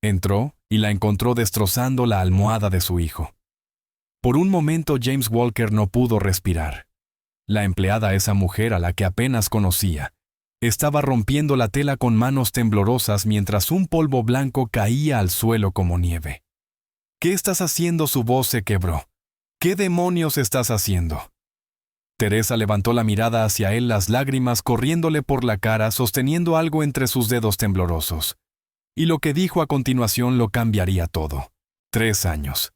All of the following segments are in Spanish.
Entró y la encontró destrozando la almohada de su hijo. Por un momento James Walker no pudo respirar. La empleada, esa mujer a la que apenas conocía, estaba rompiendo la tela con manos temblorosas mientras un polvo blanco caía al suelo como nieve. «¿Qué estás haciendo?», su voz se quebró. «¿Qué demonios estás haciendo?». Teresa levantó la mirada hacia él, las lágrimas corriéndole por la cara, sosteniendo algo entre sus dedos temblorosos. Y lo que dijo a continuación lo cambiaría todo. 3 años.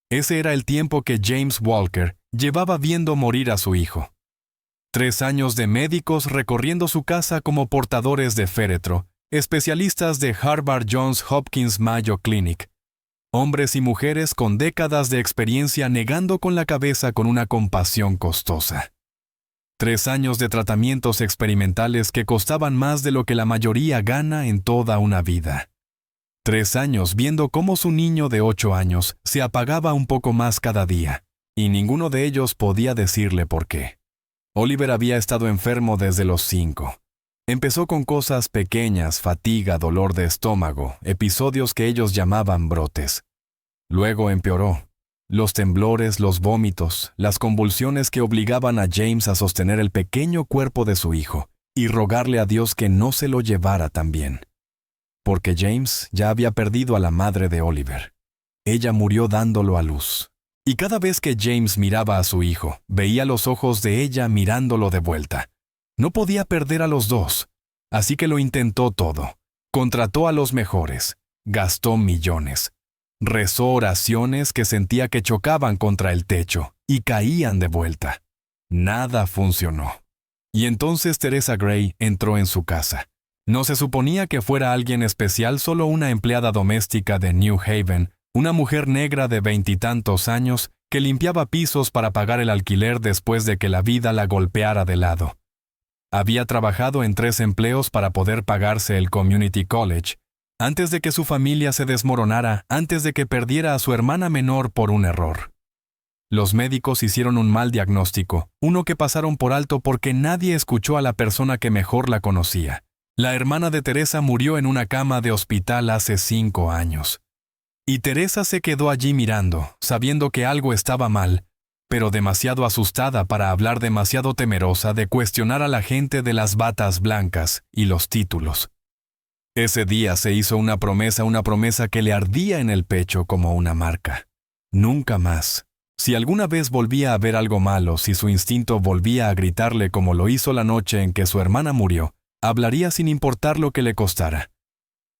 Ese era el tiempo que James Walker llevaba viendo morir a su hijo. 3 años de médicos recorriendo su casa como portadores de féretro, especialistas de Harvard Johns Hopkins Mayo Clinic. Hombres y mujeres con décadas de experiencia negando con la cabeza con una compasión costosa. 3 años de tratamientos experimentales que costaban más de lo que la mayoría gana en toda una vida. 3 años viendo cómo su niño de 8 años se apagaba un poco más cada día, y ninguno de ellos podía decirle por qué. Oliver había estado enfermo desde los 5. Empezó con cosas pequeñas, fatiga, dolor de estómago, episodios que ellos llamaban brotes. Luego empeoró. Los temblores, los vómitos, las convulsiones que obligaban a James a sostener el pequeño cuerpo de su hijo y rogarle a Dios que no se lo llevara también. Porque James ya había perdido a la madre de Oliver. Ella murió dándolo a luz. Y cada vez que James miraba a su hijo, veía los ojos de ella mirándolo de vuelta. No podía perder a los dos, así que lo intentó todo. Contrató a los mejores, gastó millones. Rezó oraciones que sentía que chocaban contra el techo y caían de vuelta. Nada funcionó. Y entonces Teresa Gray entró en su casa. No se suponía que fuera alguien especial, solo una empleada doméstica de New Haven, una mujer negra de 20 y tantos años que limpiaba pisos para pagar el alquiler después de que la vida la golpeara de lado. Había trabajado en 3 empleos para poder pagarse el Community College, antes de que su familia se desmoronara, antes de que perdiera a su hermana menor por un error. Los médicos hicieron un mal diagnóstico, uno que pasaron por alto porque nadie escuchó a la persona que mejor la conocía. La hermana de Teresa murió en una cama de hospital hace 5 años. Y Teresa se quedó allí mirando, sabiendo que algo estaba mal, pero demasiado asustada para hablar, demasiado temerosa de cuestionar a la gente de las batas blancas y los títulos. Ese día se hizo una promesa que le ardía en el pecho como una marca. Nunca más. Si alguna vez volvía a ver algo malo, si su instinto volvía a gritarle como lo hizo la noche en que su hermana murió, hablaría sin importar lo que le costara.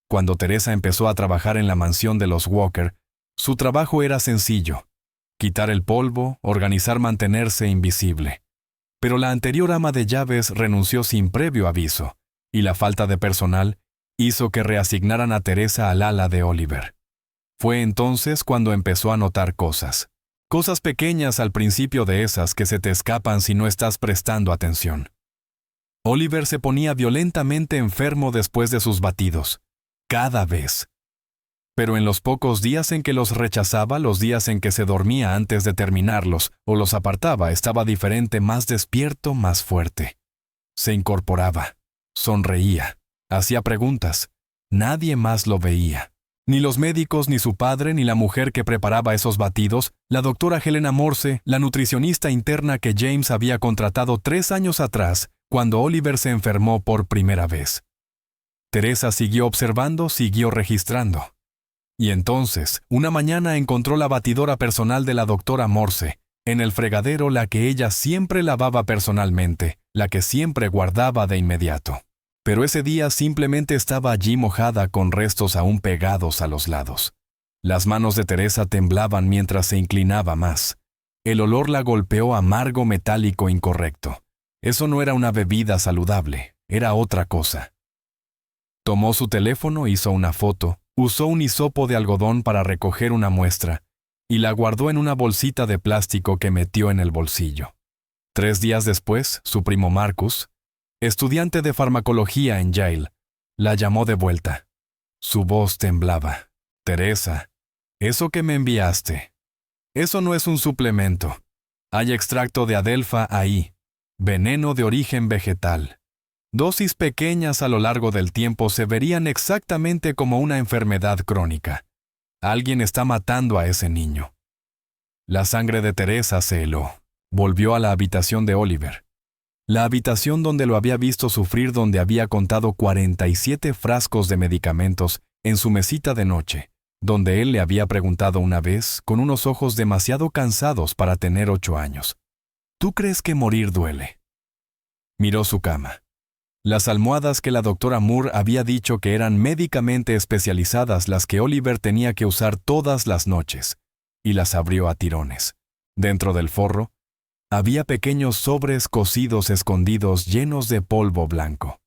Cuando Teresa empezó a trabajar en la mansión de los Walker, su trabajo era sencillo: quitar el polvo, organizar, mantenerse invisible. Pero la anterior ama de llaves renunció sin previo aviso, y la falta de personal hizo que reasignaran a Teresa al ala de Oliver. Fue entonces cuando empezó a notar cosas. Cosas pequeñas al principio, de esas que se te escapan si no estás prestando atención. Oliver se ponía violentamente enfermo después de sus batidos. Cada vez. Pero en los pocos días en que los rechazaba, los días en que se dormía antes de terminarlos o los apartaba, estaba diferente, más despierto, más fuerte. Se incorporaba, sonreía, hacía preguntas. Nadie más lo veía. Ni los médicos, ni su padre, ni la mujer que preparaba esos batidos, la doctora Helena Morse, la nutricionista interna que James había contratado 3 años atrás, cuando Oliver se enfermó por primera vez. Teresa siguió observando, siguió registrando. Y entonces, una mañana encontró la batidora personal de la doctora Morse, en el fregadero, la que ella siempre lavaba personalmente, la que siempre guardaba de inmediato. Pero ese día simplemente estaba allí mojada, con restos aún pegados a los lados. Las manos de Teresa temblaban mientras se inclinaba más. El olor la golpeó, amargo, metálico, incorrecto. Eso no era una bebida saludable, era otra cosa. Tomó su teléfono, hizo una foto, usó un hisopo de algodón para recoger una muestra y la guardó en una bolsita de plástico que metió en el bolsillo. 3 días después, su primo Marcus, estudiante de farmacología en Yale, la llamó de vuelta. Su voz temblaba. «Teresa, eso que me enviaste, eso no es un suplemento. Hay extracto de adelfa ahí, veneno de origen vegetal. Dosis pequeñas a lo largo del tiempo se verían exactamente como una enfermedad crónica. Alguien está matando a ese niño. La sangre de Teresa se heló. Volvió a la habitación de Oliver. La habitación donde lo había visto sufrir, donde había contado 47 frascos de medicamentos en su mesita de noche, donde él le había preguntado una vez, con unos ojos demasiado cansados para tener 8 años. ¿Tú crees que morir duele? Miró su cama. Las almohadas que la doctora Moore había dicho que eran médicamente especializadas, las que Oliver tenía que usar todas las noches, y las abrió a tirones. Dentro del forro, había pequeños sobres cosidos escondidos llenos de polvo blanco.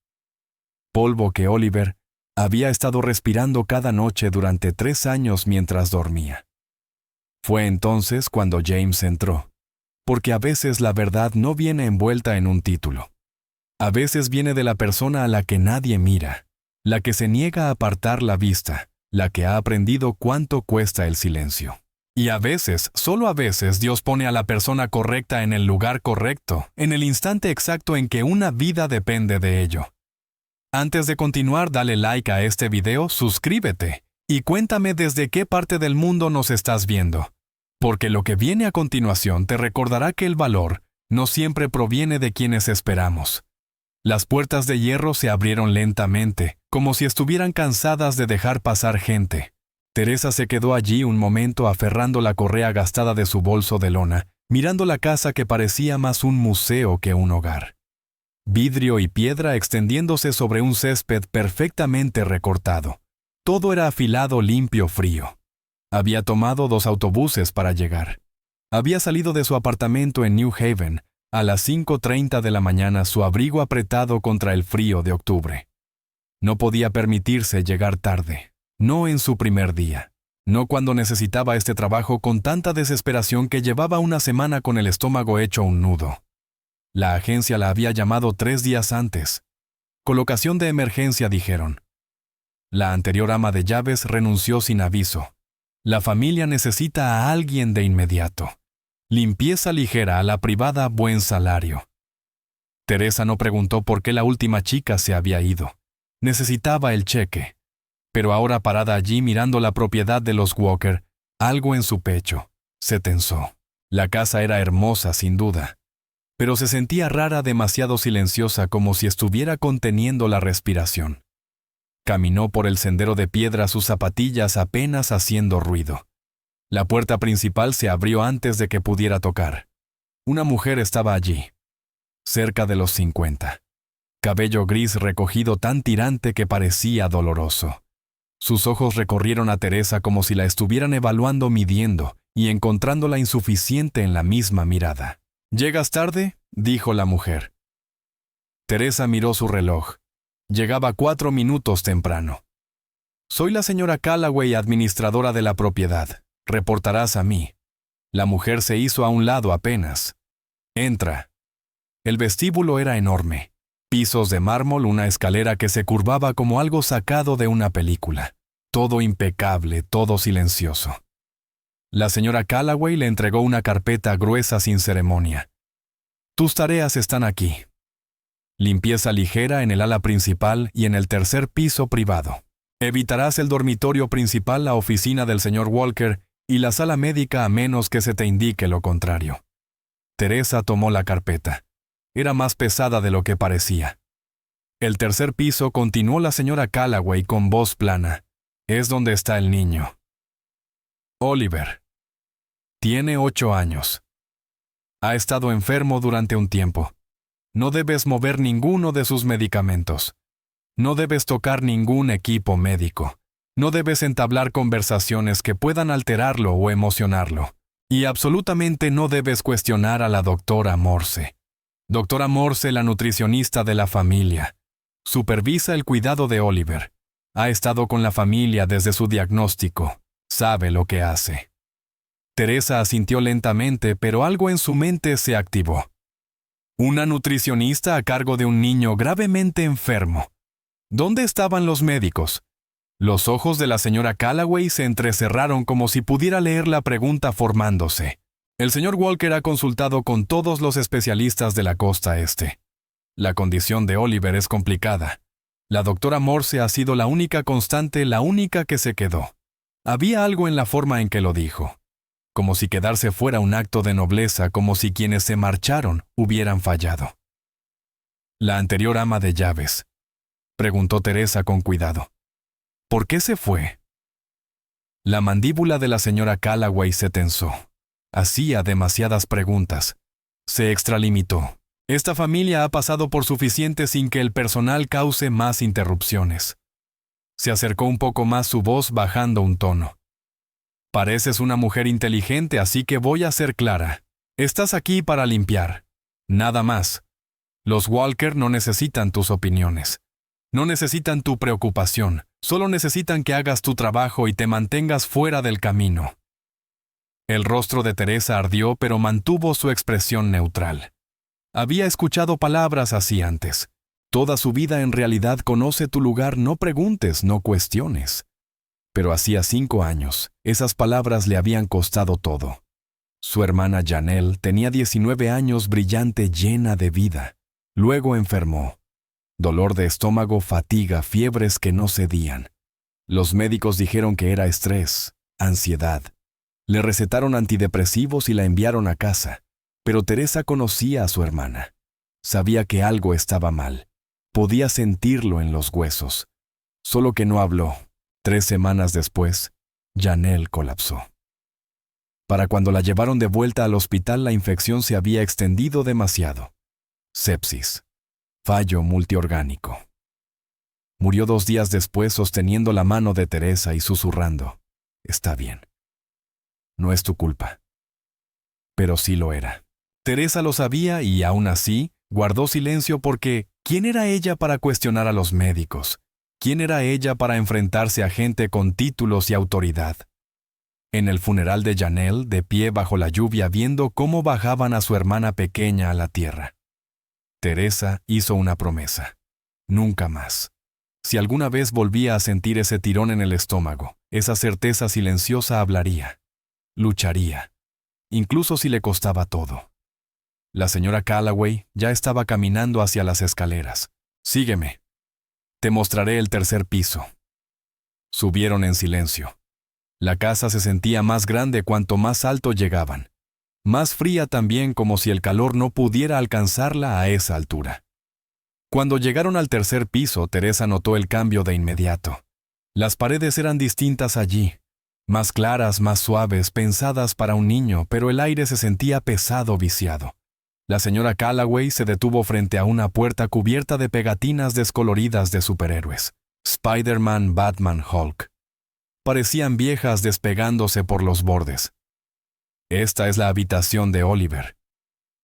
Polvo que Oliver había estado respirando cada noche durante 3 años mientras dormía. Fue entonces cuando James entró, porque a veces la verdad no viene envuelta en un título. A veces viene de la persona a la que nadie mira, la que se niega a apartar la vista, la que ha aprendido cuánto cuesta el silencio. Y a veces, solo a veces, Dios pone a la persona correcta en el lugar correcto, en el instante exacto en que una vida depende de ello. Antes de continuar, dale like a este video, suscríbete y cuéntame desde qué parte del mundo nos estás viendo, porque lo que viene a continuación te recordará que el valor no siempre proviene de quienes esperamos. Las puertas de hierro se abrieron lentamente, como si estuvieran cansadas de dejar pasar gente. Teresa se quedó allí un momento aferrando la correa gastada de su bolso de lona, mirando la casa que parecía más un museo que un hogar. Vidrio y piedra extendiéndose sobre un césped perfectamente recortado. Todo era afilado, limpio, frío. Había tomado 2 autobuses para llegar. Había salido de su apartamento en New Haven a las 5:30 de la mañana, su abrigo apretado contra el frío de octubre. No podía permitirse llegar tarde. No en su primer día. No cuando necesitaba este trabajo con tanta desesperación que llevaba una semana con el estómago hecho un nudo. La agencia la había llamado 3 días antes. Colocación de emergencia, dijeron. La anterior ama de llaves renunció sin aviso. La familia necesita a alguien de inmediato. Limpieza ligera a la privada, buen salario. Teresa no preguntó por qué la última chica se había ido. Necesitaba el cheque. Pero ahora, parada allí mirando la propiedad de los Walker, algo en su pecho se tensó. La casa era hermosa, sin duda, pero se sentía rara, demasiado silenciosa, como si estuviera conteniendo la respiración. Caminó por el sendero de piedra, sus zapatillas apenas haciendo ruido. La puerta principal se abrió antes de que pudiera tocar. Una mujer estaba allí, cerca de los 50. Cabello gris recogido tan tirante que parecía doloroso. Sus ojos recorrieron a Teresa como si la estuvieran evaluando, midiendo y encontrándola insuficiente en la misma mirada. «¿Llegas tarde?», dijo la mujer. Teresa miró su reloj. Llegaba 4 minutos temprano. «Soy la señora Callaway, administradora de la propiedad. Reportarás a mí». La mujer se hizo a un lado apenas. «Entra». El vestíbulo era enorme. Pisos de mármol, una escalera que se curvaba como algo sacado de una película. Todo impecable, todo silencioso. La señora Callaway le entregó una carpeta gruesa sin ceremonia. «Tus tareas están aquí. Limpieza ligera en el ala principal y en el 3er piso privado. Evitarás el dormitorio principal, la oficina del señor Walker y la sala médica a menos que se te indique lo contrario». Teresa tomó la carpeta. Era más pesada de lo que parecía. «El 3er piso», continuó la señora Callaway con voz plana. «Es donde está el niño. Oliver. Tiene 8 años. Ha estado enfermo durante un tiempo. No debes mover ninguno de sus medicamentos. No debes tocar ningún equipo médico. No debes entablar conversaciones que puedan alterarlo o emocionarlo. Y absolutamente no debes cuestionar a la doctora Morse. Doctora Morse, la nutricionista de la familia. Supervisa el cuidado de Oliver. Ha estado con la familia desde su diagnóstico. Sabe lo que hace». Teresa asintió lentamente, pero algo en su mente se activó. ¿Una nutricionista a cargo de un niño gravemente enfermo? ¿Dónde estaban los médicos? Los ojos de la señora Callaway se entrecerraron como si pudiera leer la pregunta formándose. «El señor Walker ha consultado con todos los especialistas de la costa este. La condición de Oliver es complicada. La doctora Morse ha sido la única constante, la única que se quedó. Había algo en la forma en que lo dijo. Como si quedarse fuera un acto de nobleza, como si quienes se marcharon hubieran fallado. La anterior ama de llaves, preguntó Teresa con cuidado. ¿Por qué se fue? La mandíbula de la señora Callaway se tensó. Hacía demasiadas preguntas. Se extralimitó. Esta familia ha pasado por suficiente sin que el personal cause más interrupciones. Se acercó un poco más su voz bajando un tono. Pareces una mujer inteligente, así que voy a ser clara. Estás aquí para limpiar. Nada más. Los Walker no necesitan tus opiniones. No necesitan tu preocupación. Solo necesitan que hagas tu trabajo y te mantengas fuera del camino. El rostro de Teresa ardió, pero mantuvo su expresión neutral. Había escuchado palabras así antes. Toda su vida en realidad conoce tu lugar, no preguntes, no cuestiones. Pero hacía 5 años, esas palabras le habían costado todo. Su hermana Janelle tenía 19 años, brillante, llena de vida. Luego enfermó. Dolor de estómago, fatiga, fiebres que no cedían. Los médicos dijeron que era estrés, ansiedad. Le recetaron antidepresivos y la enviaron a casa. Pero Teresa conocía a su hermana. Sabía que algo estaba mal. Podía sentirlo en los huesos. Solo que no habló. 3 semanas después, Janelle colapsó. Para cuando la llevaron de vuelta al hospital, la infección se había extendido demasiado. Sepsis. Fallo multiorgánico. Murió 2 días después sosteniendo la mano de Teresa y susurrando: «Está bien. No es tu culpa». Pero sí lo era. Teresa lo sabía y, aún así, guardó silencio porque ¿quién era ella para cuestionar a los médicos? ¿Quién era ella para enfrentarse a gente con títulos y autoridad? En el funeral de Janelle, de pie bajo la lluvia viendo cómo bajaban a su hermana pequeña a la tierra, Teresa hizo una promesa. Nunca más. Si alguna vez volvía a sentir ese tirón en el estómago, esa certeza silenciosa hablaría. Lucharía. Incluso si le costaba todo. La señora Callaway ya estaba caminando hacia las escaleras. «Sígueme. Te mostraré el 3er piso». Subieron en silencio. La casa se sentía más grande cuanto más alto llegaban. Más fría también, como si el calor no pudiera alcanzarla a esa altura. Cuando llegaron al 3er piso, Teresa notó el cambio de inmediato. Las paredes eran distintas allí. Más claras, más suaves, pensadas para un niño, pero el aire se sentía pesado, viciado. La señora Callaway se detuvo frente a una puerta cubierta de pegatinas descoloridas de superhéroes. Spider-Man, Batman, Hulk. Parecían viejas despegándose por los bordes. «Esta es la habitación de Oliver.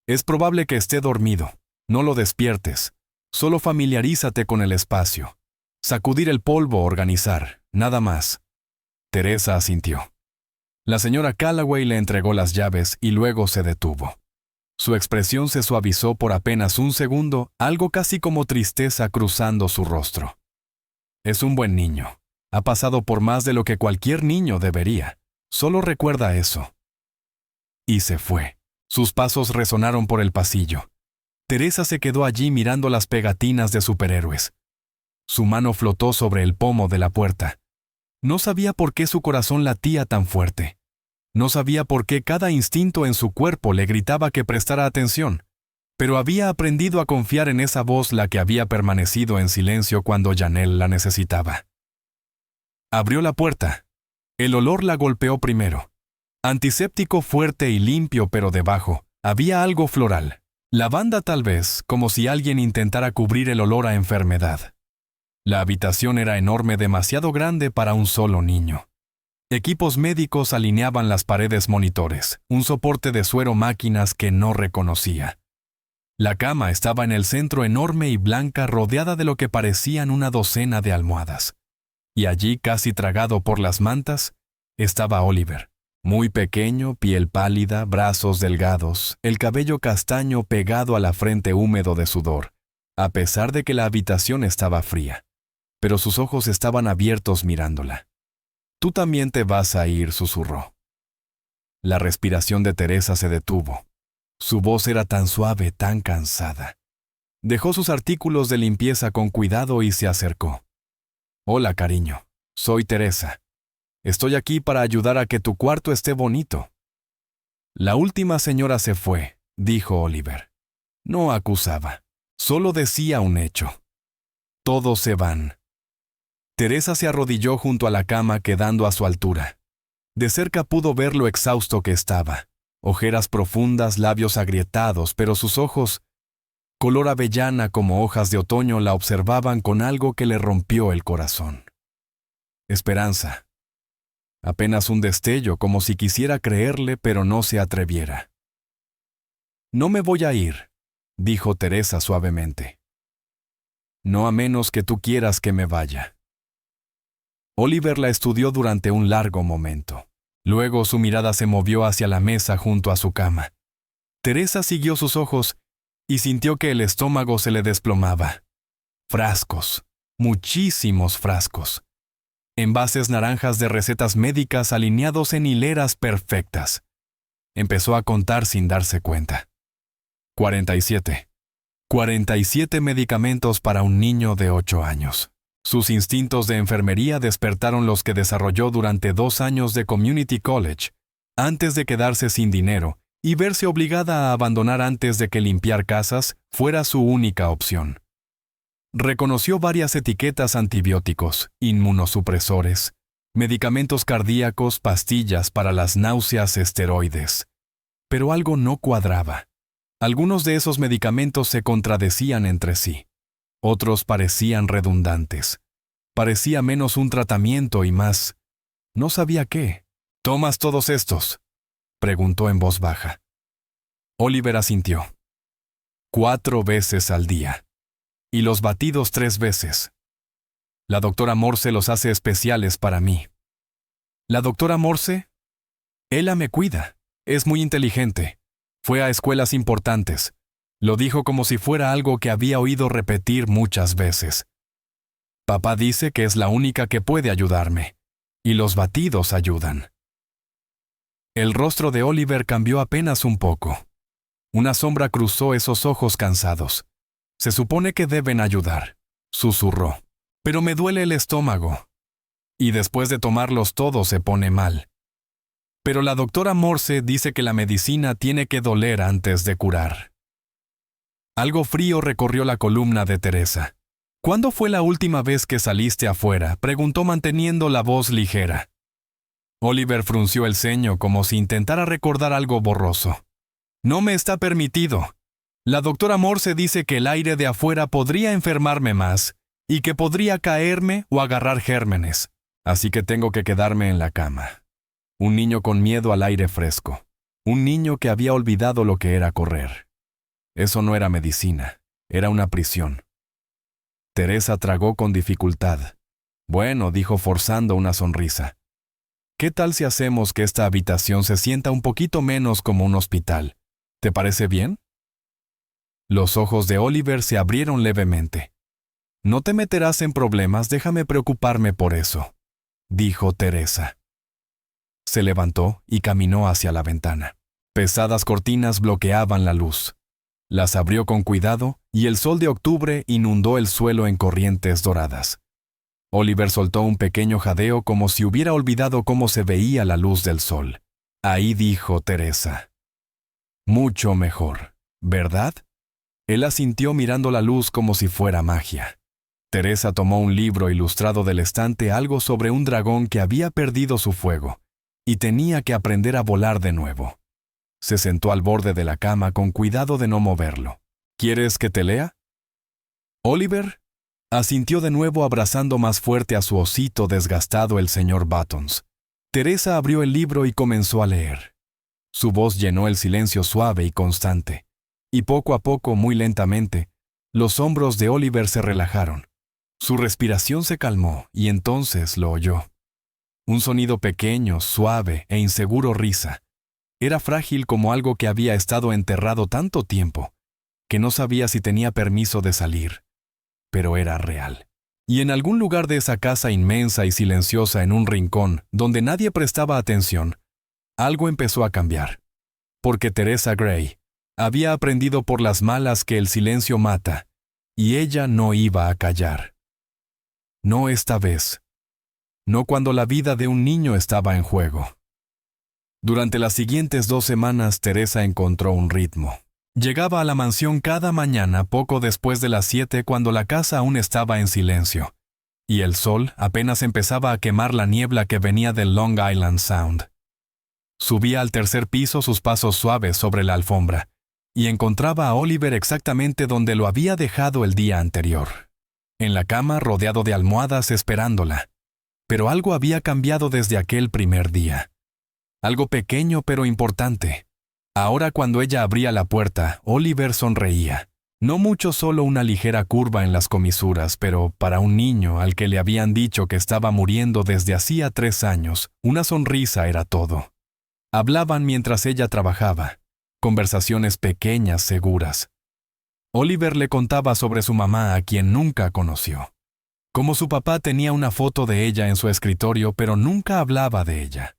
Es probable que esté dormido. No lo despiertes. Solo familiarízate con el espacio. Sacudir el polvo, organizar, nada más». Teresa asintió. La señora Callaway le entregó las llaves y luego se detuvo. Su expresión se suavizó por apenas un segundo, algo casi como tristeza cruzando su rostro. «Es un buen niño. Ha pasado por más de lo que cualquier niño debería. Solo recuerda eso». Y se fue. Sus pasos resonaron por el pasillo. Teresa se quedó allí mirando las pegatinas de superhéroes. Su mano flotó sobre el pomo de la puerta. No sabía por qué su corazón latía tan fuerte. No sabía por qué cada instinto en su cuerpo le gritaba que prestara atención, pero había aprendido a confiar en esa voz, la que había permanecido en silencio cuando Janelle la necesitaba. Abrió la puerta. El olor la golpeó primero. Antiséptico fuerte y limpio, pero debajo había algo floral. Lavanda tal vez, como si alguien intentara cubrir el olor a enfermedad. La habitación era enorme, demasiado grande para un solo niño. Equipos médicos alineaban las paredes, monitores, un soporte de suero, máquinas que no reconocía. La cama estaba en el centro, enorme y blanca, rodeada de lo que parecían una docena de almohadas. Y allí, casi tragado por las mantas, estaba Oliver. Muy pequeño, piel pálida, brazos delgados, el cabello castaño pegado a la frente húmedo de sudor, a pesar de que la habitación estaba fría. Pero sus ojos estaban abiertos mirándola. «Tú también te vas a ir», susurró. La respiración de Teresa se detuvo. Su voz era tan suave, tan cansada. Dejó sus artículos de limpieza con cuidado y se acercó. Hola, cariño. Soy Teresa. Estoy aquí para ayudar a que tu cuarto esté bonito. La última señora se fue, dijo Oliver. No acusaba, solo decía un hecho. Todos se van. Teresa se arrodilló junto a la cama quedando a su altura. De cerca pudo ver lo exhausto que estaba. Ojeras profundas, labios agrietados, pero sus ojos, color avellana como hojas de otoño, la observaban con algo que le rompió el corazón. Esperanza. Apenas un destello, como si quisiera creerle, pero no se atreviera. No me voy a ir, dijo Teresa suavemente. No a menos que tú quieras que me vaya. Oliver la estudió durante un largo momento. Luego su mirada se movió hacia la mesa junto a su cama. Teresa siguió sus ojos y sintió que el estómago se le desplomaba. Frascos, muchísimos frascos. Envases naranjas de recetas médicas alineados en hileras perfectas. Empezó a contar sin darse cuenta. 47. 47 medicamentos para un niño de 8 años. Sus instintos de enfermería despertaron los que desarrolló durante 2 años de Community College, antes de quedarse sin dinero y verse obligada a abandonar antes de que limpiar casas fuera su única opción. Reconoció varias etiquetas: antibióticos, inmunosupresores, medicamentos cardíacos, pastillas para las náuseas, esteroides. Pero algo no cuadraba. Algunos de esos medicamentos se contradecían entre sí. Otros parecían redundantes. Parecía menos un tratamiento y más. No sabía qué. ¿Tomas todos estos?, preguntó en voz baja. Oliver asintió. 4 veces al día. Y los batidos 3 veces. La doctora Morse los hace especiales para mí. ¿La doctora Morse? Ella me cuida. Es muy inteligente. Fue a escuelas importantes. Lo dijo como si fuera algo que había oído repetir muchas veces. Papá dice que es la única que puede ayudarme. Y los batidos ayudan. El rostro de Oliver cambió apenas un poco. Una sombra cruzó esos ojos cansados. Se supone que deben ayudar, susurró. Pero me duele el estómago. Y después de tomarlos todos se pone mal. Pero la doctora Morse dice que la medicina tiene que doler antes de curar. Algo frío recorrió la columna de Teresa. ¿Cuándo fue la última vez que saliste afuera?, preguntó manteniendo la voz ligera. Oliver frunció el ceño como si intentara recordar algo borroso. No me está permitido. La doctora Morse dice que el aire de afuera podría enfermarme más y que podría caerme o agarrar gérmenes. Así que tengo que quedarme en la cama. Un niño con miedo al aire fresco. Un niño que había olvidado lo que era correr. Eso no era medicina, era una prisión. Teresa tragó con dificultad. Bueno, dijo forzando una sonrisa. ¿Qué tal si hacemos que esta habitación se sienta un poquito menos como un hospital? ¿Te parece bien? Los ojos de Oliver se abrieron levemente. No te meterás en problemas, déjame preocuparme por eso, dijo Teresa. Se levantó y caminó hacia la ventana. Pesadas cortinas bloqueaban la luz. Las abrió con cuidado y el sol de octubre inundó el suelo en corrientes doradas. Oliver soltó un pequeño jadeo como si hubiera olvidado cómo se veía la luz del sol. Ahí dijo Teresa. Mucho mejor, ¿verdad? Él asintió mirando la luz como si fuera magia. Teresa tomó un libro ilustrado del estante, algo sobre un dragón que había perdido su fuego y tenía que aprender a volar de nuevo. Se sentó al borde de la cama con cuidado de no moverlo. ¿Quieres que te lea? Oliver asintió de nuevo, abrazando más fuerte a su osito desgastado, el señor Buttons. Teresa abrió el libro y comenzó a leer. Su voz llenó el silencio suave y constante. Y poco a poco, muy lentamente, los hombros de Oliver se relajaron. Su respiración se calmó y entonces lo oyó. Un sonido pequeño, suave e inseguro risa. Era frágil como algo que había estado enterrado tanto tiempo, que no sabía si tenía permiso de salir. Pero era real. Y en algún lugar de esa casa inmensa y silenciosa, en un rincón donde nadie prestaba atención, algo empezó a cambiar. Porque Teresa Gray había aprendido por las malas que el silencio mata Y ella no iba a callar. No esta vez. No cuando la vida de un niño estaba en juego. Durante las siguientes 2 semanas, Teresa encontró un ritmo. Llegaba a la mansión cada mañana poco después de las 7 cuando la casa aún estaba en silencio, y el sol apenas empezaba a quemar la niebla que venía del Long Island Sound. Subía al 3er piso sus pasos suaves sobre la alfombra, y encontraba a Oliver exactamente donde lo había dejado el día anterior, en la cama rodeado de almohadas esperándola. Pero algo había cambiado desde aquel primer día. Algo pequeño pero importante. Ahora cuando ella abría la puerta, Oliver sonreía. No mucho, solo una ligera curva en las comisuras, pero para un niño al que le habían dicho que estaba muriendo desde hacía 3 años, una sonrisa era todo. Hablaban mientras ella trabajaba. Conversaciones pequeñas, seguras. Oliver le contaba sobre su mamá, a quien nunca conoció. Como su papá tenía una foto de ella en su escritorio, pero nunca hablaba de ella.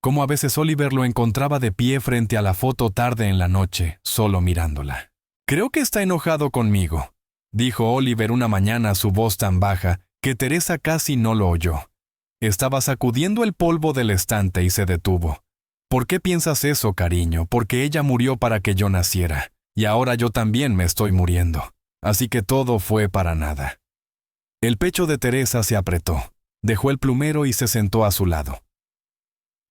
Como a veces Oliver lo encontraba de pie frente a la foto tarde en la noche, solo mirándola. «Creo que está enojado conmigo», dijo Oliver una mañana, su voz tan baja que Teresa casi no lo oyó. Estaba sacudiendo el polvo del estante y se detuvo. «¿Por qué piensas eso, cariño? Porque ella murió para que yo naciera, y ahora yo también me estoy muriendo. Así que todo fue para nada». El pecho de Teresa se apretó, dejó el plumero y se sentó a su lado.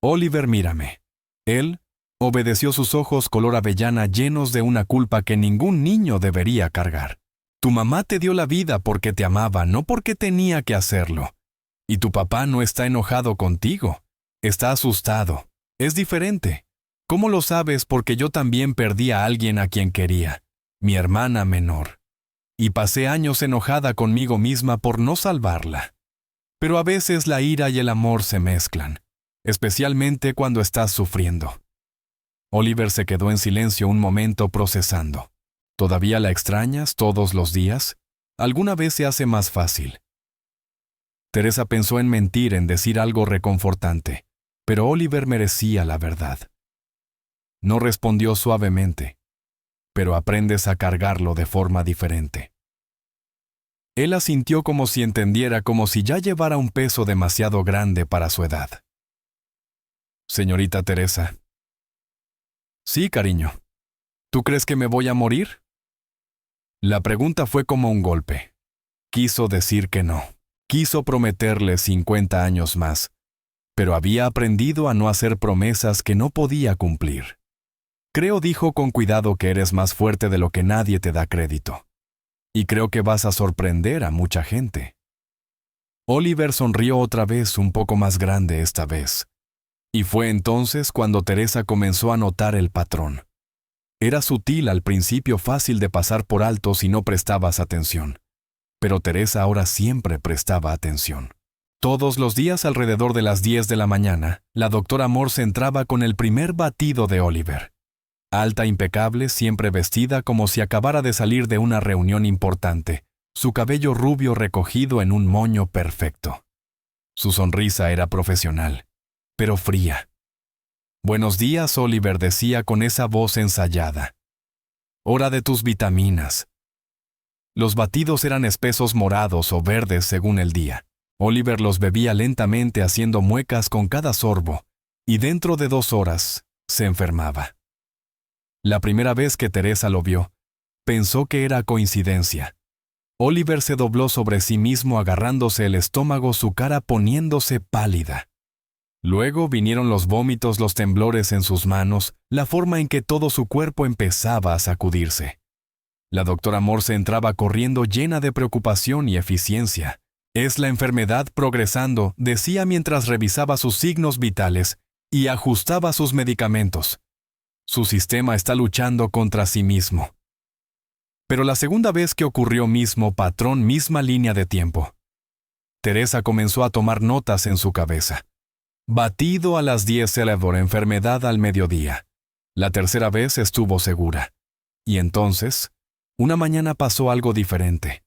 «Oliver, mírame». Él obedeció, sus ojos color avellana llenos de una culpa que ningún niño debería cargar. «Tu mamá te dio la vida porque te amaba, no porque tenía que hacerlo. Y tu papá no está enojado contigo. Está asustado. Es diferente. ¿Cómo lo sabes? Porque yo también perdí a alguien a quien quería, mi hermana menor. Y pasé años enojada conmigo misma por no salvarla. Pero a veces la ira y el amor se mezclan, especialmente cuando estás sufriendo». Oliver se quedó en silencio un momento procesando. ¿Todavía la extrañas todos los días? ¿Alguna vez se hace más fácil? Teresa pensó en mentir, en decir algo reconfortante, pero Oliver merecía la verdad. No respondió suavemente, pero aprendes a cargarlo de forma diferente. Él asintió como si entendiera, como si ya llevara un peso demasiado grande para su edad. «Señorita Teresa». «Sí, cariño. ¿Tú crees que me voy a morir?» La pregunta fue como un golpe. Quiso decir que no. Quiso prometerle 50 años más, pero había aprendido a no hacer promesas que no podía cumplir. «Creo», dijo con cuidado, «que eres más fuerte de lo que nadie te da crédito. Y creo que vas a sorprender a mucha gente». Oliver sonrió otra vez, un poco más grande esta vez. Y fue entonces cuando Teresa comenzó a notar el patrón. Era sutil al principio, fácil de pasar por alto si no prestabas atención. Pero Teresa ahora siempre prestaba atención. Todos los días alrededor de las 10 de la mañana, la doctora Morse entraba con el primer batido de Oliver. Alta, impecable, siempre vestida como si acabara de salir de una reunión importante, su cabello rubio recogido en un moño perfecto. Su sonrisa era profesional, pero fría. «Buenos días, Oliver», decía con esa voz ensayada. «Hora de tus vitaminas». Los batidos eran espesos, morados o verdes según el día. Oliver los bebía lentamente, haciendo muecas con cada sorbo, y dentro de 2 horas se enfermaba. La primera vez que Teresa lo vio, pensó que era coincidencia. Oliver se dobló sobre sí mismo, agarrándose el estómago, su cara poniéndose pálida. Luego vinieron los vómitos, los temblores en sus manos, la forma en que todo su cuerpo empezaba a sacudirse. La doctora Morse entraba corriendo, llena de preocupación y eficiencia. «Es la enfermedad progresando», decía mientras revisaba sus signos vitales y ajustaba sus medicamentos. «Su sistema está luchando contra sí mismo». Pero la segunda vez que ocurrió, mismo patrón, misma línea de tiempo. Teresa comenzó a tomar notas en su cabeza. Batido a las 10, Celebró enfermedad al mediodía. La tercera vez estuvo segura. Y entonces, una mañana pasó algo diferente.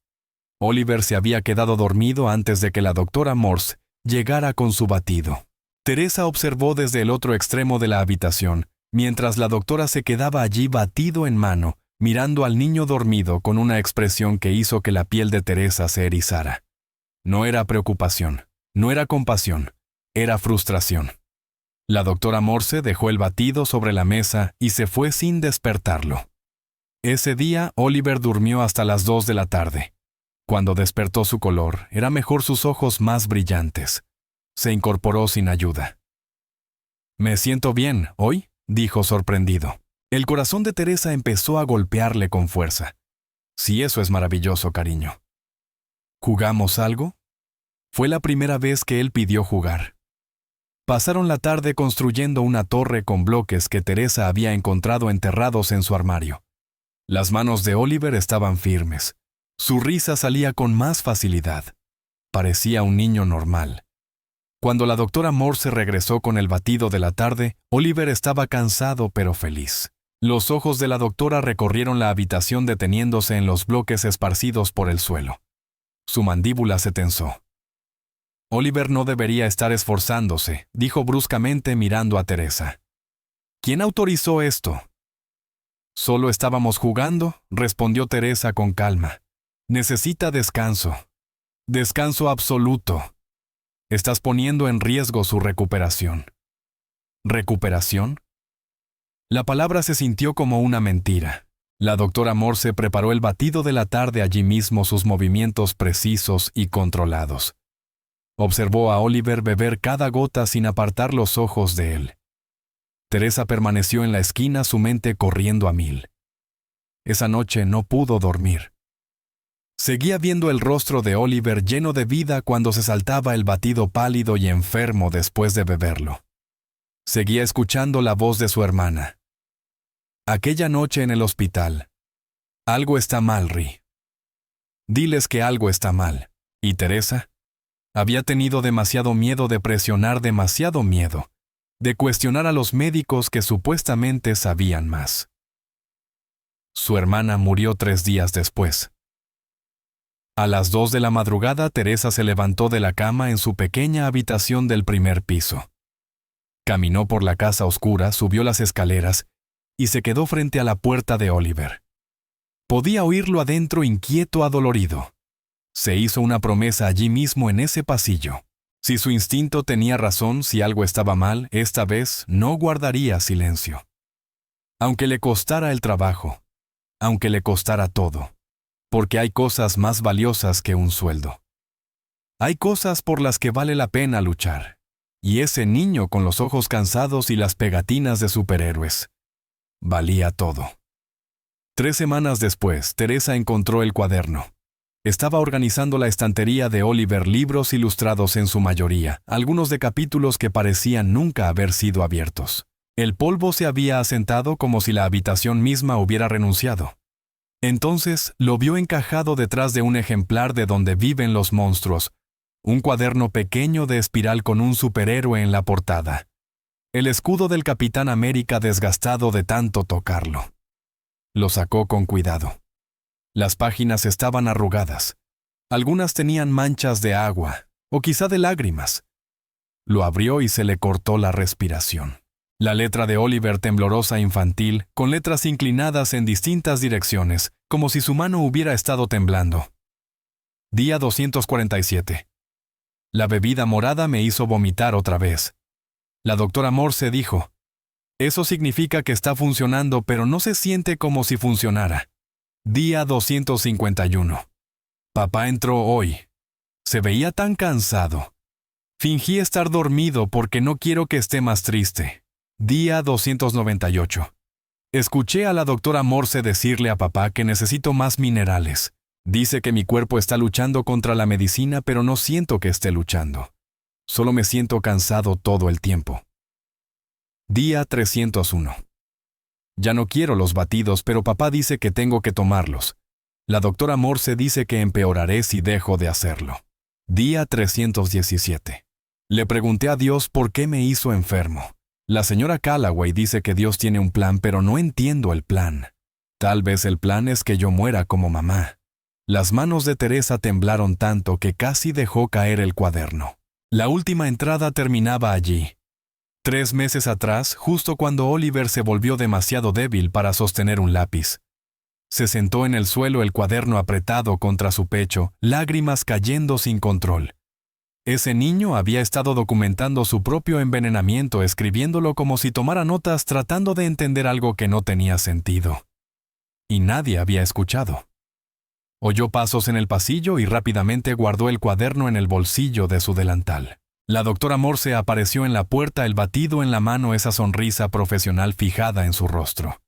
Oliver se había quedado dormido antes de que la doctora Morse llegara con su batido. Teresa observó desde el otro extremo de la habitación, mientras la doctora se quedaba allí, batido en mano, mirando al niño dormido con una expresión que hizo que la piel de Teresa se erizara. No era preocupación, no era compasión, era frustración. La doctora Morse dejó el batido sobre la mesa y se fue sin despertarlo. Ese día, Oliver durmió hasta las 2 de la tarde. Cuando despertó su color, era mejor sus ojos más brillantes. Se incorporó sin ayuda. «Me siento bien, ¿hoy?», dijo sorprendido. El corazón de Teresa empezó a golpearle con fuerza. «Sí, eso es maravilloso, cariño». «¿Jugamos algo?». Fue la primera vez que él pidió jugar. Pasaron la tarde construyendo una torre con bloques que Teresa había encontrado enterrados en su armario. Las manos de Oliver estaban firmes. Su risa salía con más facilidad. Parecía un niño normal. Cuando la doctora Morse regresó con el batido de la tarde, Oliver estaba cansado pero feliz. Los ojos de la doctora recorrieron la habitación deteniéndose en los bloques esparcidos por el suelo. Su mandíbula se tensó. «Oliver no debería estar esforzándose», dijo bruscamente mirando a Teresa. «¿Quién autorizó esto?». «Solo estábamos jugando», respondió Teresa con calma. «Necesita descanso. Descanso absoluto. Estás poniendo en riesgo su recuperación». ¿Recuperación? La palabra se sintió como una mentira. La doctora Morse preparó el batido de la tarde allí mismo, sus movimientos precisos y controlados. Observó a Oliver beber cada gota sin apartar los ojos de él. Teresa permaneció en la esquina, su mente corriendo a mil. Esa noche no pudo dormir. Seguía viendo el rostro de Oliver lleno de vida cuando se saltaba el batido pálido y enfermo después de beberlo. Seguía escuchando la voz de su hermana. Aquella noche en el hospital. «Algo está mal, Ri. Diles que algo está mal». ¿Y Teresa? Había tenido demasiado miedo de presionar, demasiado miedo de cuestionar a los médicos que supuestamente sabían más. Su hermana murió 3 días después. A las 2 de la madrugada, Teresa se levantó de la cama en su pequeña habitación del primer piso. Caminó por la casa oscura, subió las escaleras y se quedó frente a la puerta de Oliver. Podía oírlo adentro, inquieto, adolorido. Se hizo una promesa allí mismo en ese pasillo. Si su instinto tenía razón, si algo estaba mal, esta vez no guardaría silencio. Aunque le costara el trabajo, aunque le costara todo, porque hay cosas más valiosas que un sueldo. Hay cosas por las que vale la pena luchar. Y ese niño con los ojos cansados y las pegatinas de superhéroes. Valía todo. 3 semanas después, Teresa encontró el cuaderno. Estaba organizando la estantería de Oliver, libros ilustrados en su mayoría, algunos de capítulos que parecían nunca haber sido abiertos. El polvo se había asentado como si la habitación misma hubiera renunciado. Entonces lo vio encajado detrás de un ejemplar de Donde viven los monstruos, un cuaderno pequeño de espiral con un superhéroe en la portada. El escudo del Capitán América desgastado de tanto tocarlo. Lo sacó con cuidado. Las páginas estaban arrugadas. Algunas tenían manchas de agua, o quizá de lágrimas. Lo abrió y se le cortó la respiración. La letra de Oliver, temblorosa, infantil, con letras inclinadas en distintas direcciones, como si su mano hubiera estado temblando. Día 247. La bebida morada me hizo vomitar otra vez. La doctora Morse dijo, «Eso significa que está funcionando, pero no se siente como si funcionara». Día 251. Papá entró hoy. Se veía tan cansado. Fingí estar dormido porque no quiero que esté más triste. Día 298. Escuché a la doctora Morse decirle a papá que necesito más minerales. Dice que mi cuerpo está luchando contra la medicina, pero no siento que esté luchando. Solo me siento cansado todo el tiempo. Día 301. Ya no quiero los batidos, pero papá dice que tengo que tomarlos. La doctora Morse dice que empeoraré si dejo de hacerlo. Día 317. Le pregunté a Dios por qué me hizo enfermo. La señora Callaway dice que Dios tiene un plan, pero no entiendo el plan. Tal vez el plan es que yo muera como mamá. Las manos de Teresa temblaron tanto que casi dejó caer el cuaderno. La última entrada terminaba allí. 3 meses atrás, justo cuando Oliver se volvió demasiado débil para sostener un lápiz. Se sentó en el suelo, el cuaderno apretado contra su pecho, lágrimas cayendo sin control. Ese niño había estado documentando su propio envenenamiento, escribiéndolo como si tomara notas, tratando de entender algo que no tenía sentido. Y nadie había escuchado. Oyó pasos en el pasillo y rápidamente guardó el cuaderno en el bolsillo de su delantal. La doctora Morse apareció en la puerta, el batido en la mano, esa sonrisa profesional fijada en su rostro.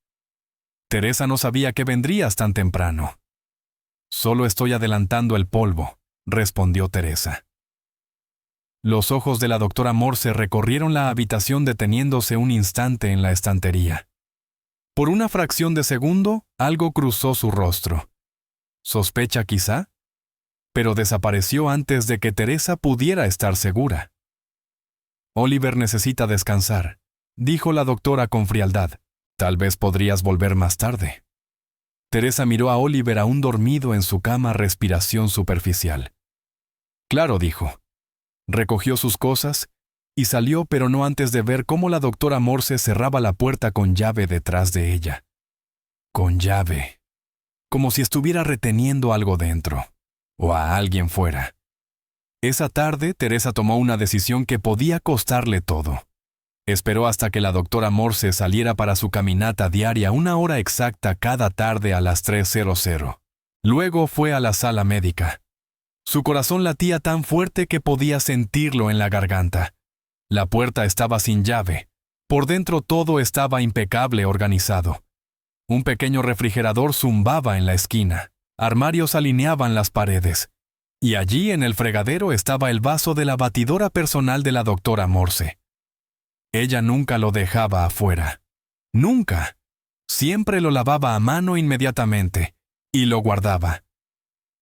Teresa no sabía que vendrías tan temprano. Solo estoy adelantando el polvo, respondió Teresa. Los ojos de la doctora Morse recorrieron la habitación deteniéndose un instante en la estantería. Por una fracción de segundo, algo cruzó su rostro. ¿Sospecha quizá? Pero desapareció antes de que Teresa pudiera estar segura. Oliver necesita descansar, dijo la doctora con frialdad. Tal vez podrías volver más tarde. Teresa miró a Oliver aún dormido en su cama, respiración superficial. Claro, dijo. Recogió sus cosas y salió, pero no antes de ver cómo la doctora Morse cerraba la puerta con llave detrás de ella. Con llave. Como si estuviera reteniendo algo dentro, o a alguien fuera. Esa tarde, Teresa tomó una decisión que podía costarle todo. Esperó hasta que la doctora Morse saliera para su caminata diaria, 1 hora exacta cada tarde a las 3:00. Luego fue a la sala médica. Su corazón latía tan fuerte que podía sentirlo en la garganta. La puerta estaba sin llave. Por dentro todo estaba impecable organizado. Un pequeño refrigerador zumbaba en la esquina. Armarios alineaban las paredes. Y allí en el fregadero estaba el vaso de la batidora personal de la doctora Morse. Ella nunca lo dejaba afuera. Nunca. Siempre lo lavaba a mano inmediatamente. Y lo guardaba.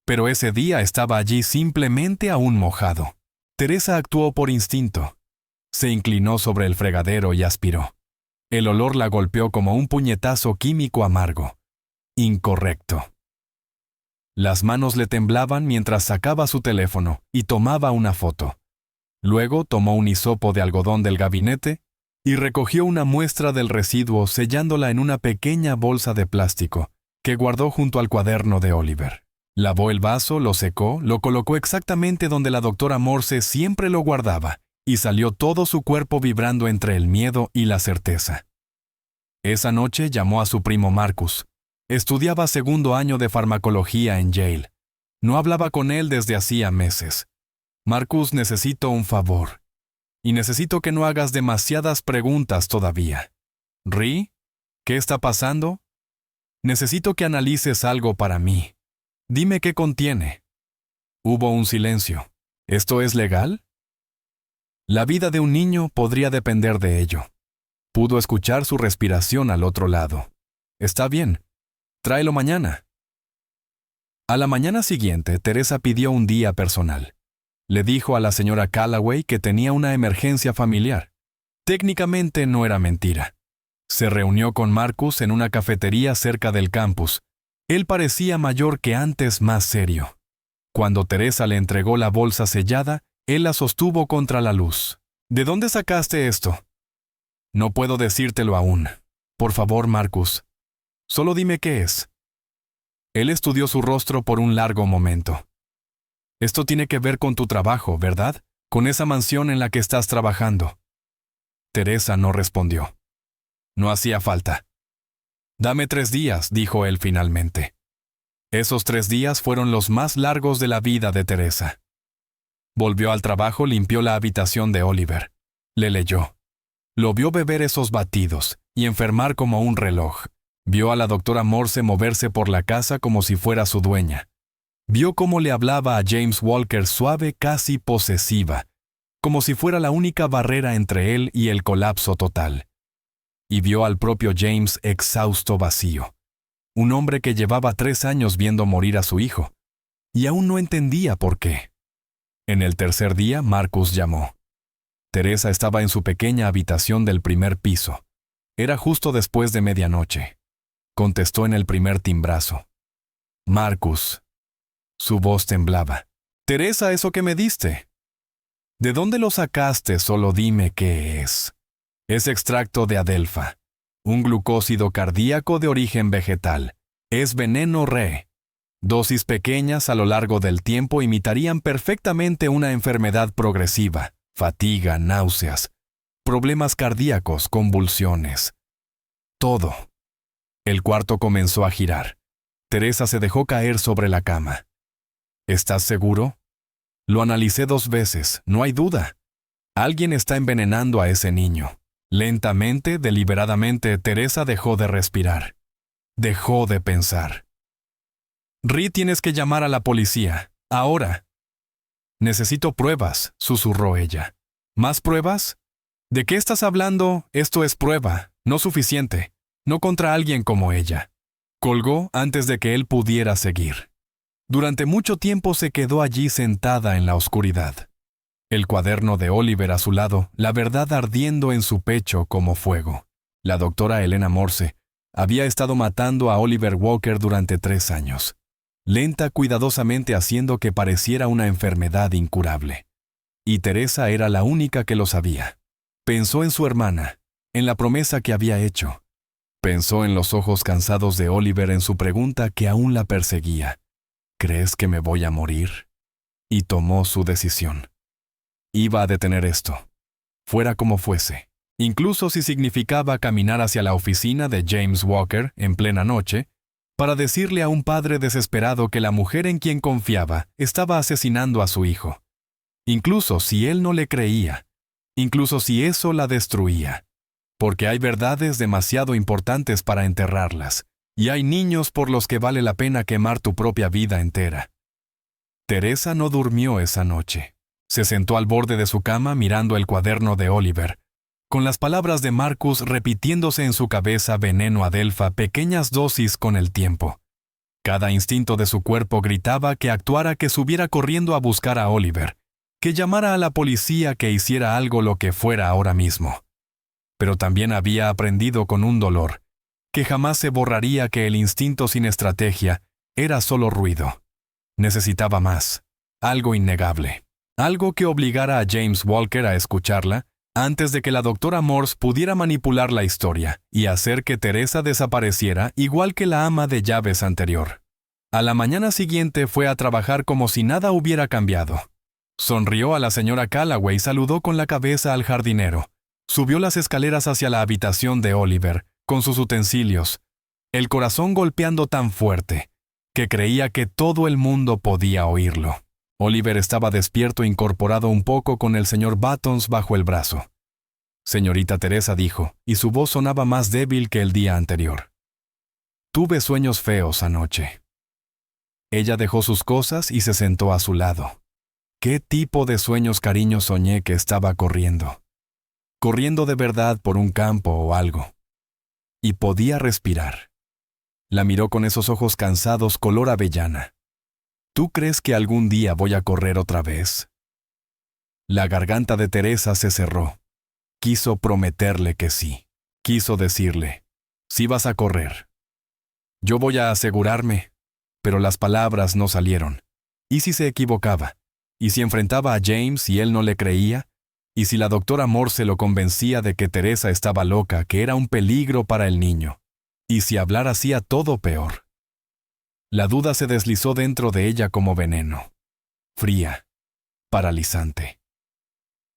Pero ese día estaba allí simplemente aún mojado. Teresa actuó por instinto. Se inclinó sobre el fregadero y aspiró. El olor la golpeó como un puñetazo químico amargo. Incorrecto. Las manos le temblaban mientras sacaba su teléfono y tomaba una foto. Luego tomó un hisopo de algodón del gabinete y recogió una muestra del residuo, sellándola en una pequeña bolsa de plástico que guardó junto al cuaderno de Oliver. Lavó el vaso, lo secó, lo colocó exactamente donde la doctora Morse siempre lo guardaba, y salió todo su cuerpo vibrando entre el miedo y la certeza. Esa noche llamó a su primo Marcus. Estudiaba 2º año de farmacología en Yale. No hablaba con él desde hacía meses. Marcus, necesito un favor. Y necesito que no hagas demasiadas preguntas todavía. ¿Ri? ¿Qué está pasando? Necesito que analices algo para mí. Dime qué contiene. Hubo un silencio. ¿Esto es legal? La vida de un niño podría depender de ello. Pudo escuchar su respiración al otro lado. Está bien. Tráelo mañana. A la mañana siguiente, Teresa pidió un día personal. Le dijo a la señora Callaway que tenía una emergencia familiar. Técnicamente no era mentira. Se reunió con Marcus en una cafetería cerca del campus. Él parecía mayor que antes, más serio. Cuando Teresa le entregó la bolsa sellada, él la sostuvo contra la luz. ¿De dónde sacaste esto? No puedo decírtelo aún. Por favor, Marcus. Solo dime qué es. Él estudió su rostro por un largo momento. Esto tiene que ver con tu trabajo, ¿verdad? Con esa mansión en la que estás trabajando. Teresa no respondió. No hacía falta. Dame 3 días, dijo él finalmente. Esos 3 días fueron los más largos de la vida de Teresa. Volvió al trabajo, limpió la habitación de Oliver. Le leyó. Lo vio beber esos batidos y enfermar como un reloj. Vio a la doctora Morse moverse por la casa como si fuera su dueña. Vio cómo le hablaba a James Walker suave, casi posesiva, como si fuera la única barrera entre él y el colapso total. Y vio al propio James exhausto, vacío. Un hombre que llevaba 3 años viendo morir a su hijo. Y aún no entendía por qué. En el tercer día, Marcus llamó. Teresa estaba en su pequeña habitación del primer piso. Era justo después de medianoche. Contestó en el primer timbrazo. Marcus. Su voz temblaba. Teresa, ¿eso que me diste? ¿De dónde lo sacaste? Solo dime qué es. Es extracto de adelfa, un glucósido cardíaco de origen vegetal. Es veneno re. Dosis pequeñas a lo largo del tiempo imitarían perfectamente una enfermedad progresiva, fatiga, náuseas, problemas cardíacos, convulsiones. Todo. El cuarto comenzó a girar. Teresa se dejó caer sobre la cama. ¿Estás seguro? Lo analicé 2 veces, no hay duda. Alguien está envenenando a ese niño. Lentamente, deliberadamente, Teresa dejó de respirar. Dejó de pensar. Ri, tienes que llamar a la policía. Ahora. Necesito pruebas, susurró ella. ¿Más pruebas? ¿De qué estás hablando? Esto es prueba, no suficiente. No contra alguien como ella. Colgó antes de que él pudiera seguir. Durante mucho tiempo se quedó allí sentada en la oscuridad. El cuaderno de Oliver a su lado, la verdad ardiendo en su pecho como fuego. La doctora Elena Morse había estado matando a Oliver Walker durante 3 años. Lenta, cuidadosamente haciendo que pareciera una enfermedad incurable. Y Teresa era la única que lo sabía. Pensó en su hermana, en la promesa que había hecho. Pensó en los ojos cansados de Oliver, en su pregunta que aún la perseguía. ¿Crees que me voy a morir? Y tomó su decisión. Iba a detener esto, fuera como fuese. Incluso si significaba caminar hacia la oficina de James Walker en plena noche, para decirle a un padre desesperado que la mujer en quien confiaba estaba asesinando a su hijo. Incluso si él no le creía, incluso si eso la destruía. Porque hay verdades demasiado importantes para enterrarlas, y hay niños por los que vale la pena quemar tu propia vida entera. Teresa no durmió esa noche. Se sentó al borde de su cama mirando el cuaderno de Oliver, con las palabras de Marcus repitiéndose en su cabeza veneno Adelfa, pequeñas dosis con el tiempo. Cada instinto de su cuerpo gritaba que actuara, que subiera corriendo a buscar a Oliver, que llamara a la policía, que hiciera algo, lo que fuera ahora mismo. Pero también había aprendido con un dolor, que jamás se borraría, que el instinto sin estrategia era solo ruido. Necesitaba más, algo innegable, algo que obligara a James Walker a escucharla, antes de que la doctora Morse pudiera manipular la historia y hacer que Teresa desapareciera igual que la ama de llaves anterior. A la mañana siguiente fue a trabajar como si nada hubiera cambiado. Sonrió a la señora Callaway y saludó con la cabeza al jardinero. Subió las escaleras hacia la habitación de Oliver, con sus utensilios, el corazón golpeando tan fuerte que creía que todo el mundo podía oírlo. Oliver estaba despierto, incorporado un poco, con el señor Buttons bajo el brazo. Señorita Teresa, dijo, y su voz sonaba más débil que el día anterior. Tuve sueños feos anoche. Ella dejó sus cosas y se sentó a su lado. ¿Qué tipo de sueños, cariño? Soñé que estaba corriendo. Corriendo de verdad por un campo o algo. Y podía respirar. La miró con esos ojos cansados color avellana. ¿Tú crees que algún día voy a correr otra vez? La garganta de Teresa se cerró. Quiso prometerle que sí. Quiso decirle, sí vas a correr. Yo voy a asegurarme. Pero las palabras no salieron. ¿Y si se equivocaba? ¿Y si enfrentaba a James y él no le creía? ¿Y si la doctora Morse lo convencía de que Teresa estaba loca, que era un peligro para el niño? ¿Y si hablar hacía todo peor? La duda se deslizó dentro de ella como veneno. Fría. Paralizante.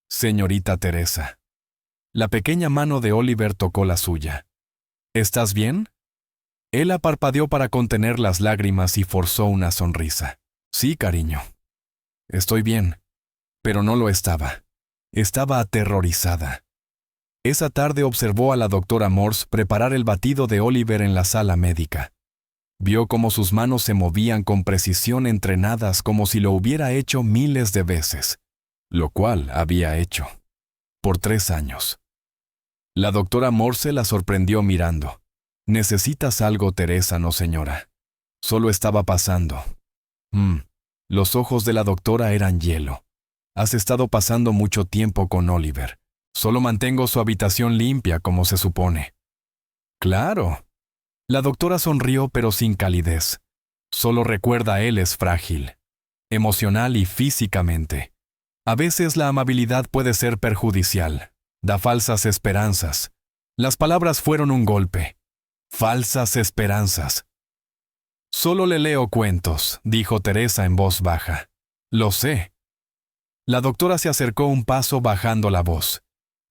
Señorita Teresa. La pequeña mano de Oliver tocó la suya. ¿Estás bien? Ella parpadeó para contener las lágrimas y forzó una sonrisa. Sí, cariño. Estoy bien. Pero no lo estaba. Estaba aterrorizada. Esa tarde observó a la doctora Morse preparar el batido de Oliver en la sala médica. Vio cómo sus manos se movían con precisión, entrenadas como si lo hubiera hecho miles de veces, lo cual había hecho. Por 3 años. La doctora Morse la sorprendió mirando. ¿Necesitas algo, Teresa? No, señora. Solo estaba pasando. Los ojos de la doctora eran hielo. Has estado pasando mucho tiempo con Oliver. Solo mantengo su habitación limpia como se supone. Claro. La doctora sonrió, pero sin calidez. Solo recuerda, él es frágil, emocional y físicamente. A veces la amabilidad puede ser perjudicial. Da falsas esperanzas. Las palabras fueron un golpe. Falsas esperanzas. Solo le leo cuentos, dijo Teresa en voz baja. Lo sé. La doctora se acercó un paso bajando la voz.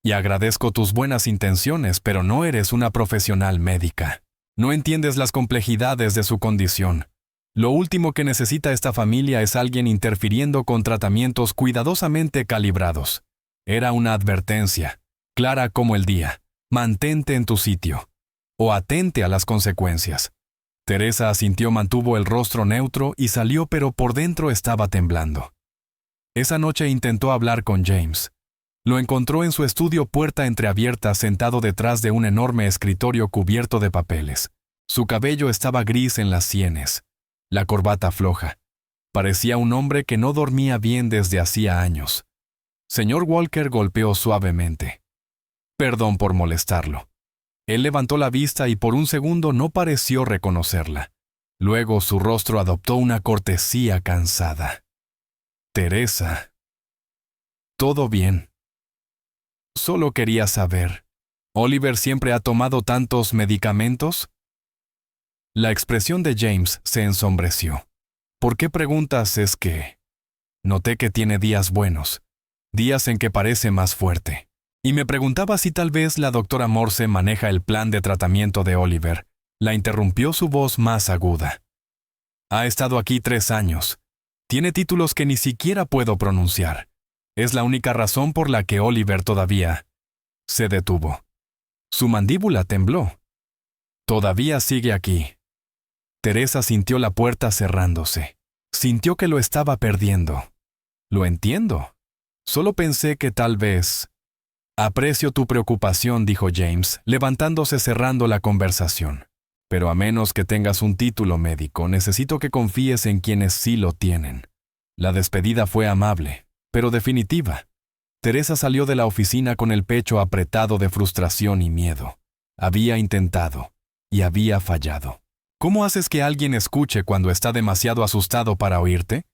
Y agradezco tus buenas intenciones, pero no eres una profesional médica. No entiendes las complejidades de su condición. Lo último que necesita esta familia es alguien interfiriendo con tratamientos cuidadosamente calibrados. Era una advertencia, clara como el día. Mantente en tu sitio. O atente a las consecuencias. Teresa asintió, mantuvo el rostro neutro y salió, pero por dentro estaba temblando. Esa noche intentó hablar con James. Lo encontró en su estudio, puerta entreabierta, sentado detrás de un enorme escritorio cubierto de papeles. Su cabello estaba gris en las sienes, la corbata floja. Parecía un hombre que no dormía bien desde hacía años. Señor Walker, golpeó suavemente. Perdón por molestarlo. Él levantó la vista y por un segundo no pareció reconocerla. Luego su rostro adoptó una cortesía cansada. Teresa. Todo bien. Solo quería saber, ¿Oliver siempre ha tomado tantos medicamentos? La expresión de James se ensombreció. ¿Por qué preguntas? Es que... Noté que tiene días buenos, días en que parece más fuerte. Y me preguntaba si tal vez la doctora Morse maneja el plan de tratamiento de Oliver. La interrumpió su voz más aguda. Ha estado aquí 3 años. Tiene títulos que ni siquiera puedo pronunciar. Es la única razón por la que Oliver todavía... Se detuvo. Su mandíbula tembló. Todavía sigue aquí. Teresa sintió la puerta cerrándose. Sintió que lo estaba perdiendo. Lo entiendo. Solo pensé que tal vez... Aprecio tu preocupación, dijo James, levantándose, cerrando la conversación. Pero a menos que tengas un título médico, necesito que confíes en quienes sí lo tienen. La despedida fue amable, pero definitiva. Teresa salió de la oficina con el pecho apretado de frustración y miedo. Había intentado, y había fallado. ¿Cómo haces que alguien escuche cuando está demasiado asustado para oírte?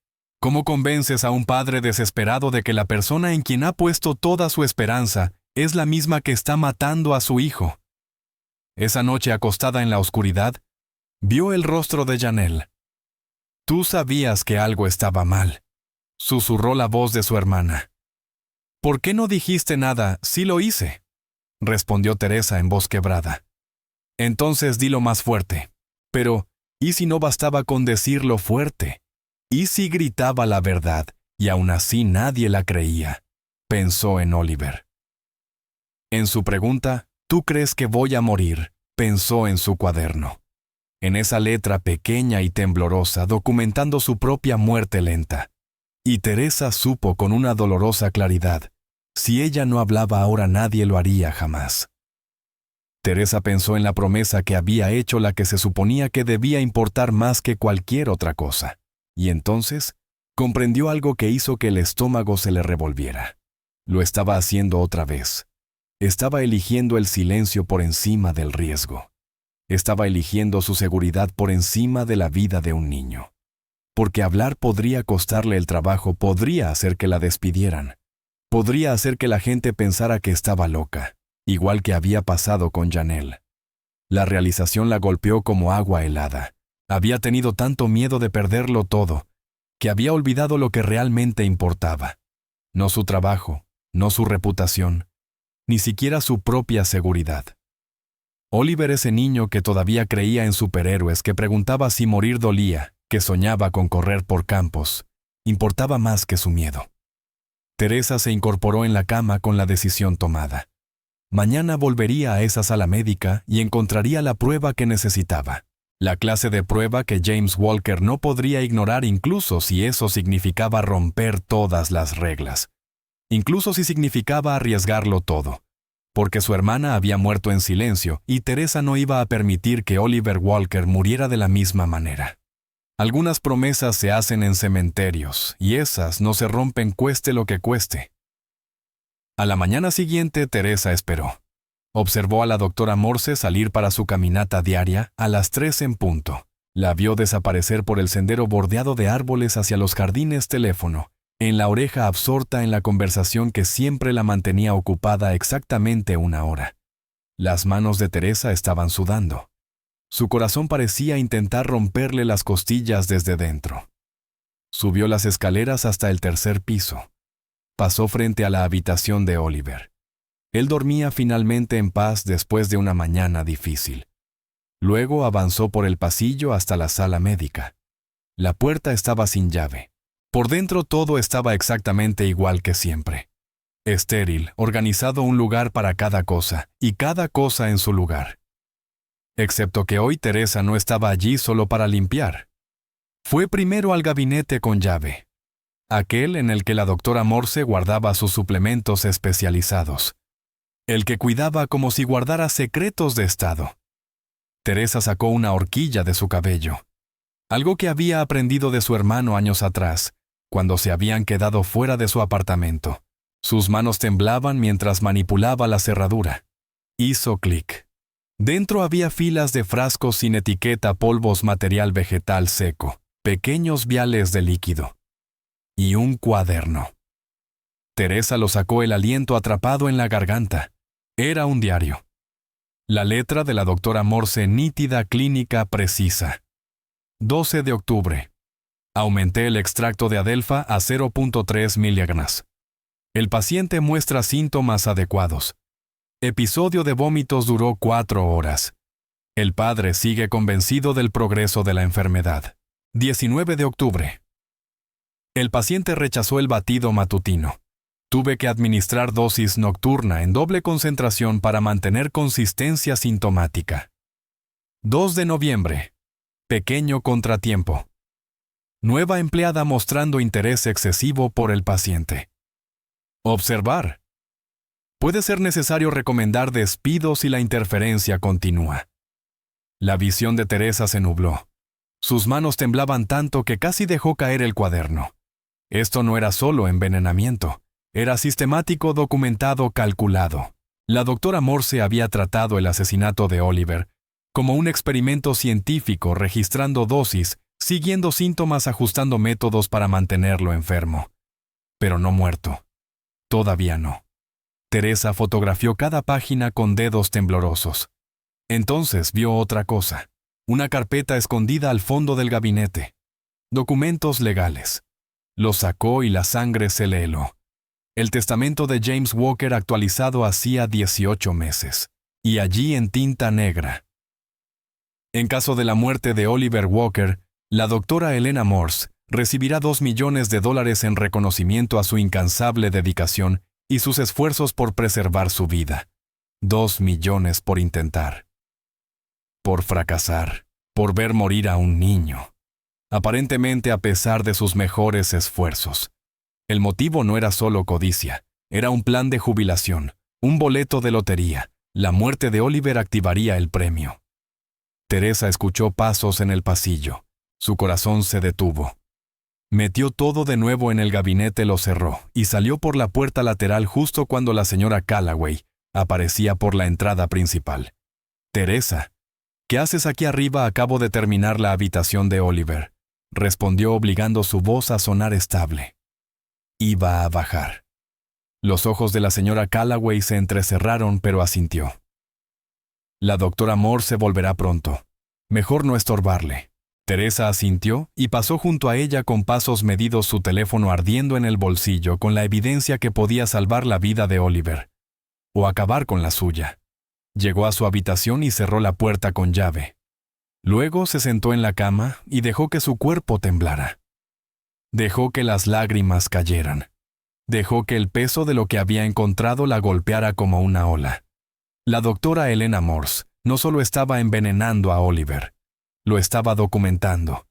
¿Cómo convences a un padre desesperado de que la persona en quien ha puesto toda su esperanza es la misma que está matando a su hijo? Esa noche, acostada en la oscuridad, vio el rostro de Janelle. Tú sabías que algo estaba mal, susurró la voz de su hermana. ¿Por qué no dijiste nada? Sí lo hice, respondió Teresa en voz quebrada. Entonces dilo más fuerte. Pero, ¿y si no bastaba con decirlo fuerte? ¿Y si gritaba la verdad y aún así nadie la creía? Pensó en Oliver. En su pregunta, ¿tú crees que voy a morir?, pensó en su cuaderno. En esa letra pequeña y temblorosa, documentando su propia muerte lenta. Y Teresa supo con una dolorosa claridad, si ella no hablaba ahora nadie lo haría jamás. Teresa pensó en la promesa que había hecho, la que se suponía que debía importar más que cualquier otra cosa. Y entonces comprendió algo que hizo que el estómago se le revolviera. Lo estaba haciendo otra vez. Estaba eligiendo el silencio por encima del riesgo. Estaba eligiendo su seguridad por encima de la vida de un niño. Porque hablar podría costarle el trabajo, podría hacer que la despidieran. Podría hacer que la gente pensara que estaba loca, igual que había pasado con Janelle. La realización la golpeó como agua helada. Había tenido tanto miedo de perderlo todo, que había olvidado lo que realmente importaba. No su trabajo, no su reputación, ni siquiera su propia seguridad. Oliver, ese niño que todavía creía en superhéroes, que preguntaba si morir dolía, que soñaba con correr por campos, importaba más que su miedo. Teresa se incorporó en la cama con la decisión tomada. Mañana volvería a esa sala médica y encontraría la prueba que necesitaba. La clase de prueba que James Walker no podría ignorar, incluso si eso significaba romper todas las reglas. Incluso si significaba arriesgarlo todo. Porque su hermana había muerto en silencio y Teresa no iba a permitir que Oliver Walker muriera de la misma manera. Algunas promesas se hacen en cementerios y esas no se rompen cueste lo que cueste. A la mañana siguiente, Teresa esperó. Observó a la doctora Morse salir para su caminata diaria a las 3 en punto. La vio desaparecer por el sendero bordeado de árboles hacia los jardines, teléfono, en la oreja, absorta en la conversación que siempre la mantenía ocupada exactamente 1 hora. Las manos de Teresa estaban sudando. Su corazón parecía intentar romperle las costillas desde dentro. Subió las escaleras hasta el tercer piso. Pasó frente a la habitación de Oliver. Él dormía finalmente en paz después de una mañana difícil. Luego avanzó por el pasillo hasta la sala médica. La puerta estaba sin llave. Por dentro todo estaba exactamente igual que siempre. Estéril, organizado un lugar para cada cosa, y cada cosa en su lugar. Excepto que hoy Teresa no estaba allí solo para limpiar. Fue primero al gabinete con llave, aquel en el que la doctora Morse guardaba sus suplementos especializados, el que cuidaba como si guardara secretos de Estado. Teresa sacó una horquilla de su cabello, algo que había aprendido de su hermano años atrás, cuando se habían quedado fuera de su apartamento. Sus manos temblaban mientras manipulaba la cerradura. Hizo clic. Dentro había filas de frascos sin etiqueta, polvos, material vegetal seco, pequeños viales de líquido. Y un cuaderno. Teresa lo sacó, el aliento atrapado en la garganta. Era un diario. La letra de la doctora Morse nítida, clínica, precisa. 12 de octubre. Aumenté el extracto de adelfa a 0.3 miligramos. El paciente muestra síntomas adecuados. Episodio de vómitos duró 4 horas. El padre sigue convencido del progreso de la enfermedad. 19 de octubre. El paciente rechazó el batido matutino. Tuve que administrar dosis nocturna en doble concentración para mantener consistencia sintomática. 2 de noviembre. Pequeño contratiempo. Nueva empleada mostrando interés excesivo por el paciente. Observar. Puede ser necesario recomendar despidos si la interferencia continúa. La visión de Teresa se nubló. Sus manos temblaban tanto que casi dejó caer el cuaderno. Esto no era solo envenenamiento. Era sistemático, documentado, calculado. La doctora Morse había tratado el asesinato de Oliver como un experimento científico, registrando dosis, siguiendo síntomas, ajustando métodos para mantenerlo enfermo. Pero no muerto. Todavía no. Teresa fotografió cada página con dedos temblorosos. Entonces vio otra cosa. Una carpeta escondida al fondo del gabinete. Documentos legales. Los sacó y la sangre se le heló. El testamento de James Walker actualizado hacía 18 meses. Y allí en tinta negra. En caso de la muerte de Oliver Walker, la doctora Elena Morse recibirá $2 millones en reconocimiento a su incansable dedicación y sus esfuerzos por preservar su vida. 2 millones por intentar. Por fracasar. Por ver morir a un niño. Aparentemente a pesar de sus mejores esfuerzos. El motivo no era solo codicia. Era un plan de jubilación. Un boleto de lotería. La muerte de Oliver activaría el premio. Teresa escuchó pasos en el pasillo. Su corazón se detuvo. Metió todo de nuevo en el gabinete, lo cerró y salió por la puerta lateral justo cuando la señora Callaway aparecía por la entrada principal. «Teresa, ¿qué haces aquí arriba? Acabo de terminar la habitación de Oliver», respondió obligando su voz a sonar estable. Iba a bajar. Los ojos de la señora Callaway se entrecerraron, pero asintió. «La doctora Morse volverá pronto. Mejor no estorbarle». Teresa asintió y pasó junto a ella con pasos medidos, su teléfono ardiendo en el bolsillo, con la evidencia que podía salvar la vida de Oliver. O acabar con la suya. Llegó a su habitación y cerró la puerta con llave. Luego se sentó en la cama y dejó que su cuerpo temblara. Dejó que las lágrimas cayeran. Dejó que el peso de lo que había encontrado la golpeara como una ola. La doctora Elena Morse no solo estaba envenenando a Oliver, lo estaba documentando,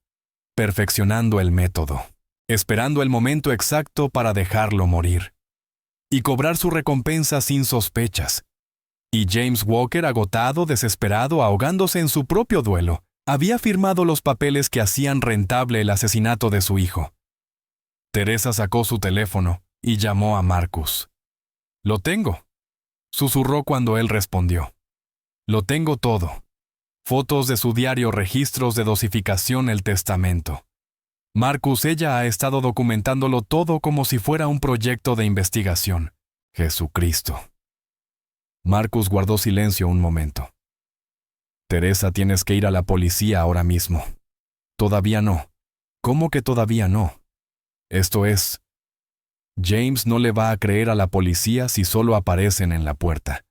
perfeccionando el método, esperando el momento exacto para dejarlo morir y cobrar su recompensa sin sospechas. Y James Walker, agotado, desesperado, ahogándose en su propio duelo, había firmado los papeles que hacían rentable el asesinato de su hijo. Teresa sacó su teléfono y llamó a Marcus. «Lo tengo», susurró cuando él respondió. «Lo tengo todo. Fotos de su diario, registros de dosificación, el testamento. Marcus, ella ha estado documentándolo todo como si fuera un proyecto de investigación. Jesucristo». Marcus guardó silencio un momento. Teresa, tienes que ir a la policía ahora mismo. Todavía no. ¿Cómo que todavía no? Esto es... James no le va a creer a la policía si solo aparecen en la puerta.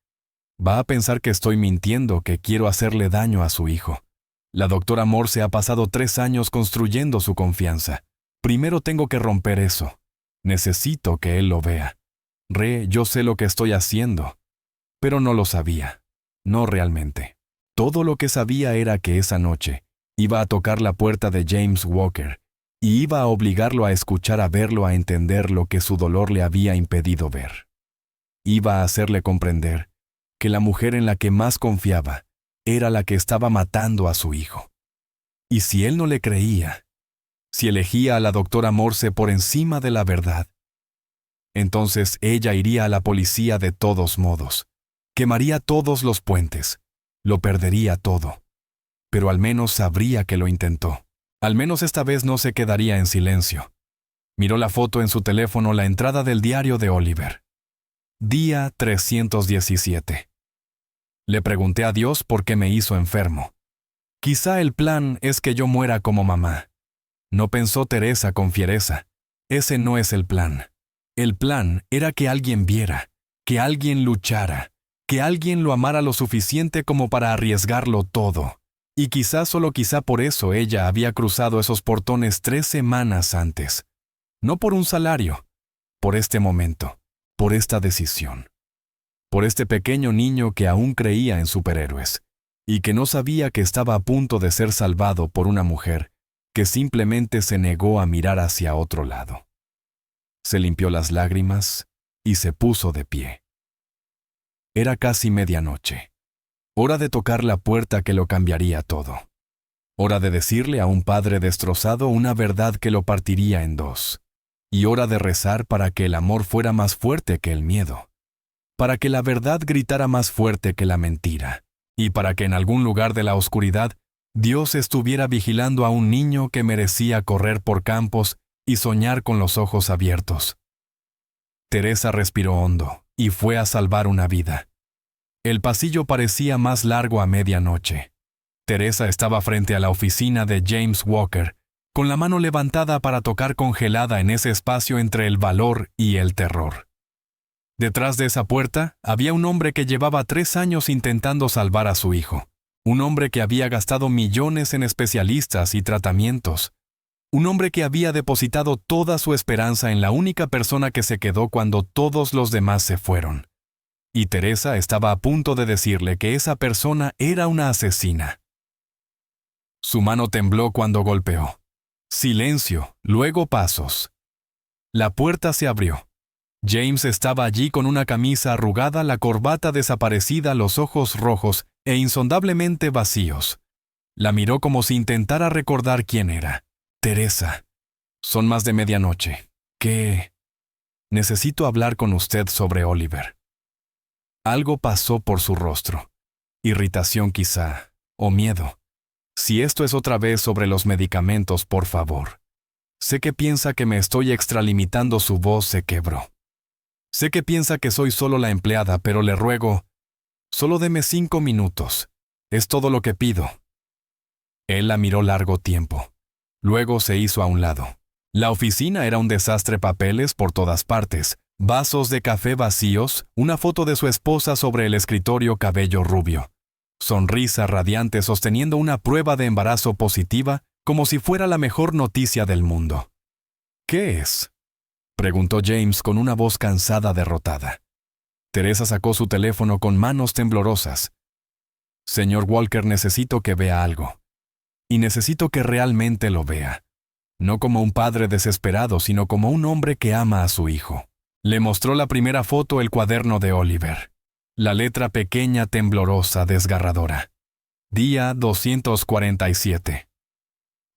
Va a pensar que estoy mintiendo, que quiero hacerle daño a su hijo. La doctora Morse ha pasado 3 años construyendo su confianza. Primero tengo que romper eso. Necesito que él lo vea. Yo sé lo que estoy haciendo. Pero no lo sabía. No realmente. Todo lo que sabía era que esa noche iba a tocar la puerta de James Walker y iba a obligarlo a escuchar, a verlo, a entender lo que su dolor le había impedido ver. Iba a hacerle comprender que la mujer en la que más confiaba era la que estaba matando a su hijo. Y si él no le creía, si elegía a la doctora Morse por encima de la verdad, entonces ella iría a la policía de todos modos, quemaría todos los puentes, lo perdería todo. Pero al menos sabría que lo intentó. Al menos esta vez no se quedaría en silencio. Miró la foto en su teléfono, la entrada del diario de Oliver. Día 317. Le pregunté a Dios por qué me hizo enfermo. Quizá el plan es que yo muera como mamá. No pensó Teresa con fiereza. Ese no es el plan. El plan era que alguien viera, que alguien luchara, que alguien lo amara lo suficiente como para arriesgarlo todo. Y quizá, solo quizá por eso ella había cruzado esos portones 3 semanas antes. No por un salario, por este momento, por esta decisión. Por este pequeño niño que aún creía en superhéroes y que no sabía que estaba a punto de ser salvado por una mujer que simplemente se negó a mirar hacia otro lado. Se limpió las lágrimas y se puso de pie. Era casi medianoche. Hora de tocar la puerta que lo cambiaría todo. Hora de decirle a un padre destrozado una verdad que lo partiría en 2. Y hora de rezar para que el amor fuera más fuerte que el miedo. Para que la verdad gritara más fuerte que la mentira, y para que en algún lugar de la oscuridad Dios estuviera vigilando a un niño que merecía correr por campos y soñar con los ojos abiertos. Teresa respiró hondo y fue a salvar una vida. El pasillo parecía más largo a medianoche. Teresa estaba frente a la oficina de James Walker, con la mano levantada para tocar, congelada en ese espacio entre el valor y el terror. Detrás de esa puerta había un hombre que llevaba 3 años intentando salvar a su hijo. Un hombre que había gastado millones en especialistas y tratamientos. Un hombre que había depositado toda su esperanza en la única persona que se quedó cuando todos los demás se fueron. Y Teresa estaba a punto de decirle que esa persona era una asesina. Su mano tembló cuando golpeó. Silencio, luego pasos. La puerta se abrió. James estaba allí con una camisa arrugada, la corbata desaparecida, los ojos rojos e insondablemente vacíos. La miró como si intentara recordar quién era. Teresa. Son más de medianoche. ¿Qué? Necesito hablar con usted sobre Oliver. Algo pasó por su rostro. Irritación quizá, o miedo. Si esto es otra vez sobre los medicamentos, por favor. Sé que piensa que me estoy extralimitando, su voz se quebró. Sé que piensa que soy solo la empleada, pero le ruego, solo deme 5 minutos. Es todo lo que pido. Él la miró largo tiempo. Luego se hizo a un lado. La oficina era un desastre, papeles por todas partes, vasos de café vacíos, una foto de su esposa sobre el escritorio, cabello rubio. Sonrisa radiante sosteniendo una prueba de embarazo positiva como si fuera la mejor noticia del mundo. ¿Qué es?, preguntó James con una voz cansada, derrotada. Teresa sacó su teléfono con manos temblorosas. Señor Walker, necesito que vea algo. Y necesito que realmente lo vea. No como un padre desesperado, sino como un hombre que ama a su hijo. Le mostró la primera foto, el cuaderno de Oliver. La letra pequeña, temblorosa, desgarradora. Día 247.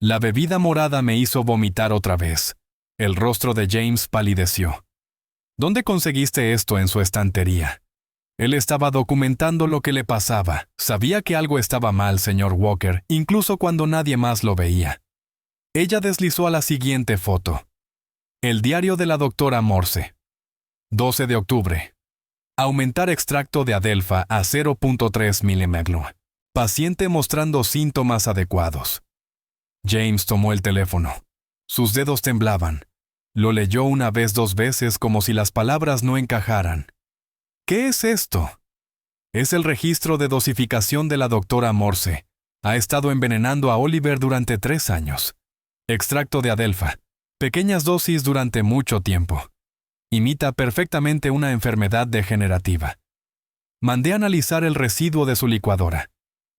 La bebida morada me hizo vomitar otra vez. El rostro de James palideció. ¿Dónde conseguiste esto en su estantería? Él estaba documentando lo que le pasaba. Sabía que algo estaba mal, señor Walker, incluso cuando nadie más lo veía. Ella deslizó a la siguiente foto. El diario de la doctora Morse. 12 de octubre. Aumentar extracto de adelfa a 0.3 milimeglua. paciente mostrando síntomas adecuados. James tomó el teléfono. Sus dedos temblaban. Lo leyó una vez, 2 veces, como si las palabras no encajaran. ¿Qué es esto? Es el registro de dosificación de la doctora Morse. Ha estado envenenando a Oliver durante 3 años. Extracto de adelfa. Pequeñas dosis durante mucho tiempo. Imita perfectamente una enfermedad degenerativa. Mandé a analizar el residuo de su licuadora.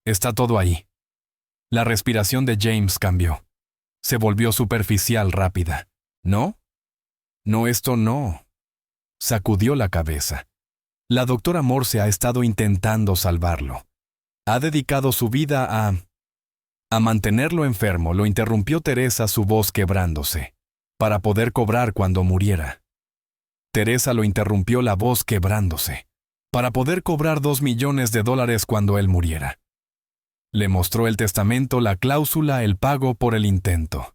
Está todo ahí. La respiración de James cambió. Se volvió superficial, rápida. ¿No? No, esto no. Sacudió la cabeza. La doctora Morse ha estado intentando salvarlo. Ha dedicado su vida a mantenerlo enfermo, lo interrumpió Teresa, su voz quebrándose, para poder cobrar cuando muriera. Teresa lo interrumpió, la voz quebrándose, para poder cobrar $2 millones cuando él muriera. Le mostró el testamento, la cláusula, el pago por el intento.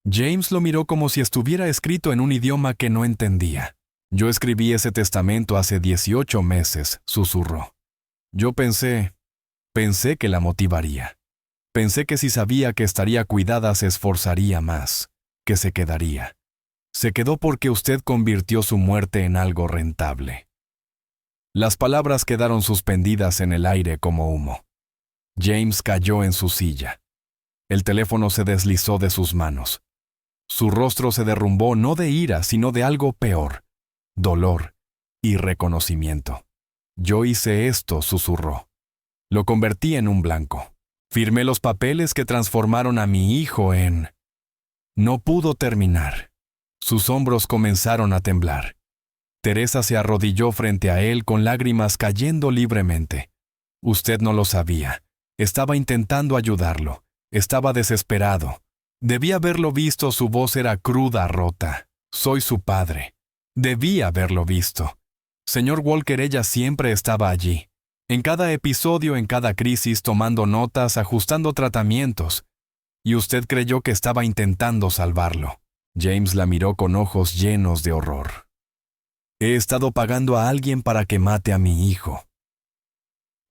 James lo miró como si estuviera escrito en un idioma que no entendía. Yo escribí ese testamento hace 18 meses, susurró. Yo pensé que la motivaría. Pensé que si sabía que estaría cuidada se esforzaría más, que se quedaría. Se quedó porque usted convirtió su muerte en algo rentable. Las palabras quedaron suspendidas en el aire como humo. James cayó en su silla. El teléfono se deslizó de sus manos. Su rostro se derrumbó no de ira, sino de algo peor, dolor y reconocimiento. Yo hice esto, susurró. Lo convertí en un blanco. Firmé los papeles que transformaron a mi hijo en... No pudo terminar. Sus hombros comenzaron a temblar. Teresa se arrodilló frente a él con lágrimas cayendo libremente. Usted no lo sabía. Estaba intentando ayudarlo. Estaba desesperado. Debía haberlo visto, su voz era cruda, rota. Soy su padre. Debía haberlo visto. Señor Walker, ella siempre estaba allí. En cada episodio, en cada crisis, tomando notas, ajustando tratamientos. Y usted creyó que estaba intentando salvarlo. James la miró con ojos llenos de horror. He estado pagando a alguien para que mate a mi hijo.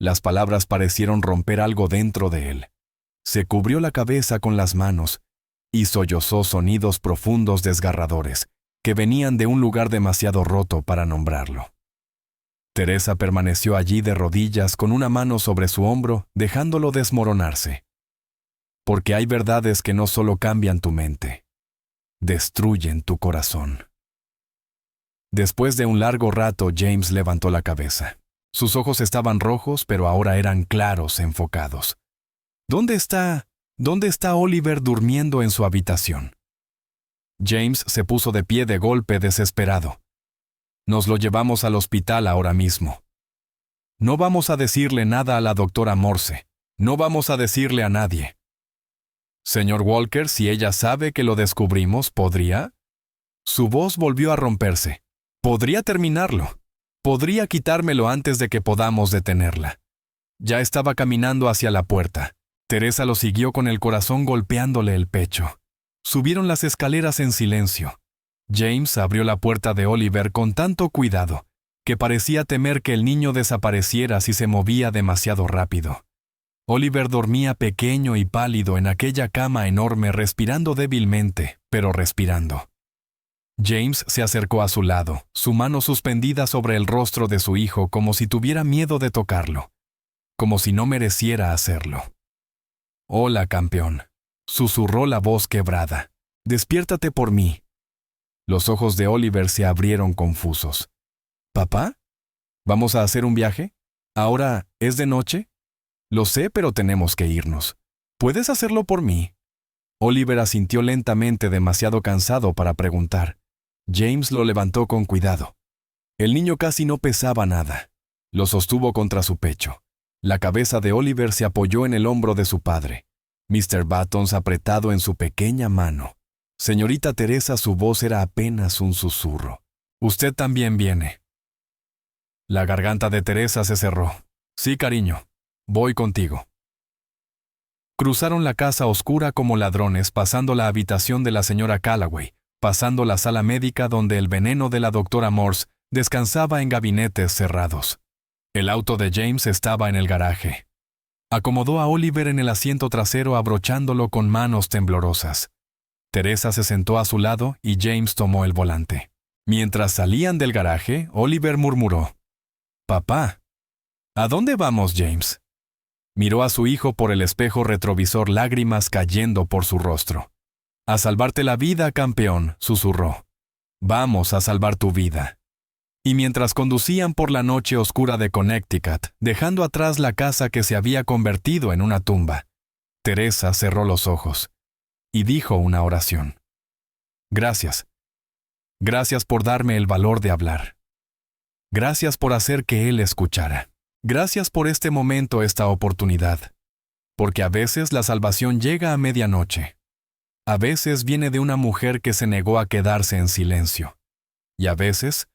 Las palabras parecieron romper algo dentro de él. Se cubrió la cabeza con las manos y sollozó sonidos profundos desgarradores que venían de un lugar demasiado roto para nombrarlo. Teresa permaneció allí de rodillas con una mano sobre su hombro, dejándolo desmoronarse. Porque hay verdades que no solo cambian tu mente, destruyen tu corazón. Después de un largo rato, James levantó la cabeza. Sus ojos estaban rojos, pero ahora eran claros, enfocados. ¿Dónde está Oliver durmiendo en su habitación? James se puso de pie de golpe, desesperado. Nos lo llevamos al hospital ahora mismo. No vamos a decirle nada a la doctora Morse. No vamos a decirle a nadie. Señor Walker, si ella sabe que lo descubrimos, ¿podría? Su voz volvió a romperse. Podría terminarlo. Podría quitármelo antes de que podamos detenerla. Ya estaba caminando hacia la puerta. Teresa lo siguió con el corazón golpeándole el pecho. Subieron las escaleras en silencio. James abrió la puerta de Oliver con tanto cuidado que parecía temer que el niño desapareciera si se movía demasiado rápido. Oliver dormía pequeño y pálido en aquella cama enorme, respirando débilmente, pero respirando. James se acercó a su lado, su mano suspendida sobre el rostro de su hijo como si tuviera miedo de tocarlo, como si no mereciera hacerlo. «Hola, campeón», susurró la voz quebrada. «Despiértate por mí». Los ojos de Oliver se abrieron confusos. «¿Papá? ¿Vamos a hacer un viaje? ¿Ahora es de noche?» «Lo sé, pero tenemos que irnos. ¿Puedes hacerlo por mí?» Oliver asintió lentamente, demasiado cansado para preguntar. James lo levantó con cuidado. El niño casi no pesaba nada. Lo sostuvo contra su pecho. La cabeza de Oliver se apoyó en el hombro de su padre. Mr. Buttons apretado en su pequeña mano. Señorita Teresa, su voz era apenas un susurro. «Usted también viene». La garganta de Teresa se cerró. «Sí, cariño. Voy contigo». Cruzaron la casa oscura como ladrones, pasando la habitación de la señora Callaway, pasando la sala médica donde el veneno de la doctora Morse descansaba en gabinetes cerrados. El auto de James estaba en el garaje. Acomodó a Oliver en el asiento trasero abrochándolo con manos temblorosas. Teresa se sentó a su lado y James tomó el volante. Mientras salían del garaje, Oliver murmuró: «Papá, ¿a dónde vamos, James?». Miró a su hijo por el espejo retrovisor, lágrimas cayendo por su rostro. «A salvarte la vida, campeón», susurró. «Vamos a salvar tu vida». Y mientras conducían por la noche oscura de Connecticut, dejando atrás la casa que se había convertido en una tumba, Teresa cerró los ojos y dijo una oración. «Gracias. Gracias por darme el valor de hablar. Gracias por hacer que él escuchara. Gracias por este momento, esta oportunidad. Porque a veces la salvación llega a medianoche. A veces viene de una mujer que se negó a quedarse en silencio. Y a veces,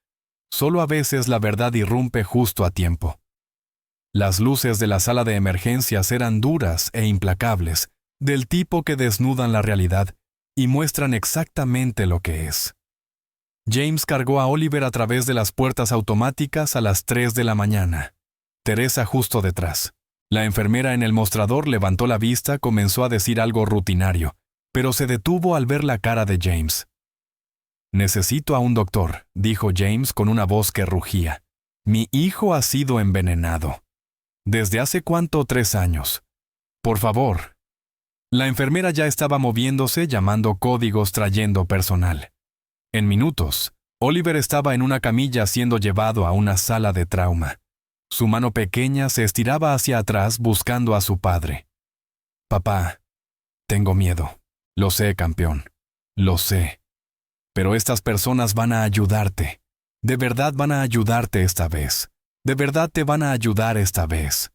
solo a veces, la verdad irrumpe justo a tiempo». Las luces de la sala de emergencias eran duras e implacables, del tipo que desnudan la realidad y muestran exactamente lo que es. James cargó a Oliver a través de las puertas automáticas a las 3 de la mañana. Teresa justo detrás. La enfermera en el mostrador levantó la vista, comenzó a decir algo rutinario, pero se detuvo al ver la cara de James. «Necesito a un doctor», dijo James con una voz que rugía. «Mi hijo ha sido envenenado». «¿Desde hace cuánto? 3 años. Por favor». La enfermera ya estaba moviéndose, llamando códigos, trayendo personal. En minutos, Oliver estaba en una camilla siendo llevado a una sala de trauma. Su mano pequeña se estiraba hacia atrás buscando a su padre. «Papá, tengo miedo. Lo sé, campeón. Lo sé. Pero estas personas van a ayudarte. De verdad van a ayudarte esta vez. De verdad te van a ayudar esta vez».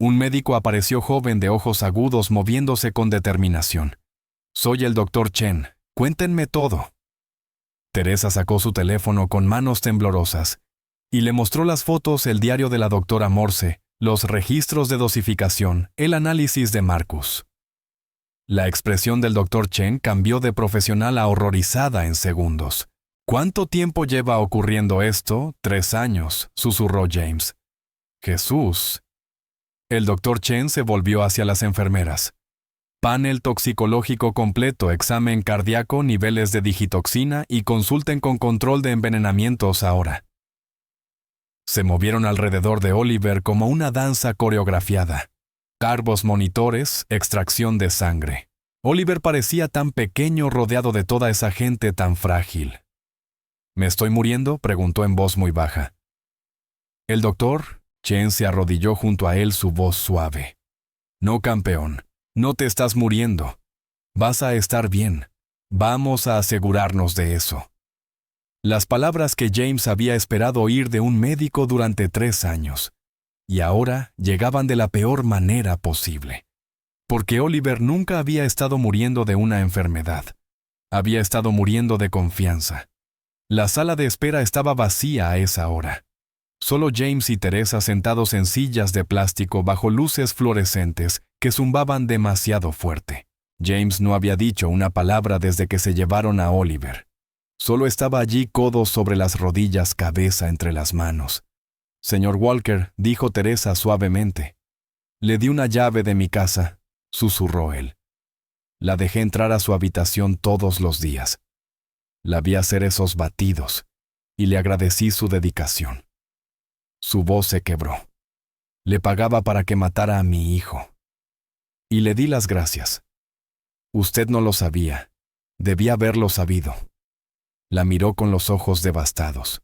Un médico apareció, joven, de ojos agudos, moviéndose con determinación. «Soy el doctor Chen. Cuéntenme todo». Teresa sacó su teléfono con manos temblorosas y le mostró las fotos, el diario de la doctora Morse, los registros de dosificación, el análisis de Marcus. La expresión del doctor Chen cambió de profesional a horrorizada en segundos. «¿Cuánto tiempo lleva ocurriendo esto? 3 años», susurró James. «Jesús». El doctor Chen se volvió hacia las enfermeras. «Panel toxicológico completo, examen cardíaco, niveles de digitoxina y consulten con control de envenenamientos ahora». Se movieron alrededor de Oliver como una danza coreografiada. Carbos monitores, extracción de sangre. Oliver parecía tan pequeño rodeado de toda esa gente tan frágil. «¿Me estoy muriendo?», preguntó en voz muy baja. El doctor Chen se arrodilló junto a él, su voz suave. «No, campeón, no te estás muriendo. Vas a estar bien. Vamos a asegurarnos de eso». Las palabras que James había esperado oír de un médico durante 3 años, y ahora llegaban de la peor manera posible. Porque Oliver nunca había estado muriendo de una enfermedad. Había estado muriendo de confianza. La sala de espera estaba vacía a esa hora. Solo James y Teresa sentados en sillas de plástico bajo luces fluorescentes que zumbaban demasiado fuerte. James no había dicho una palabra desde que se llevaron a Oliver. Solo estaba allí, codos sobre las rodillas, cabeza entre las manos. «Señor Walker», dijo Teresa suavemente. «Le di una llave de mi casa», susurró él. «La dejé entrar a su habitación todos los días. La vi hacer esos batidos y le agradecí su dedicación». Su voz se quebró. «Le pagaba para que matara a mi hijo. Y le di las gracias. Usted no lo sabía. Debía haberlo sabido». La miró con los ojos devastados.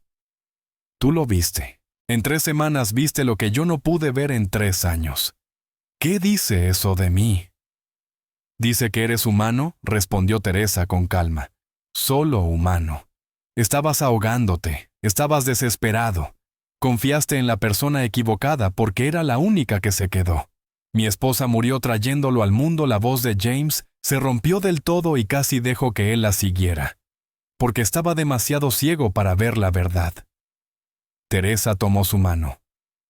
«Tú lo viste. En 3 semanas viste lo que yo no pude ver en 3 años. ¿Qué dice eso de mí?». «Dice que eres humano», respondió Teresa con calma. «Solo humano. Estabas ahogándote, estabas desesperado. Confiaste en la persona equivocada porque era la única que se quedó. Mi esposa murió trayéndolo al mundo». La voz de James se rompió del todo y casi dejó que él la siguiera, porque estaba demasiado ciego para ver la verdad. Teresa tomó su mano.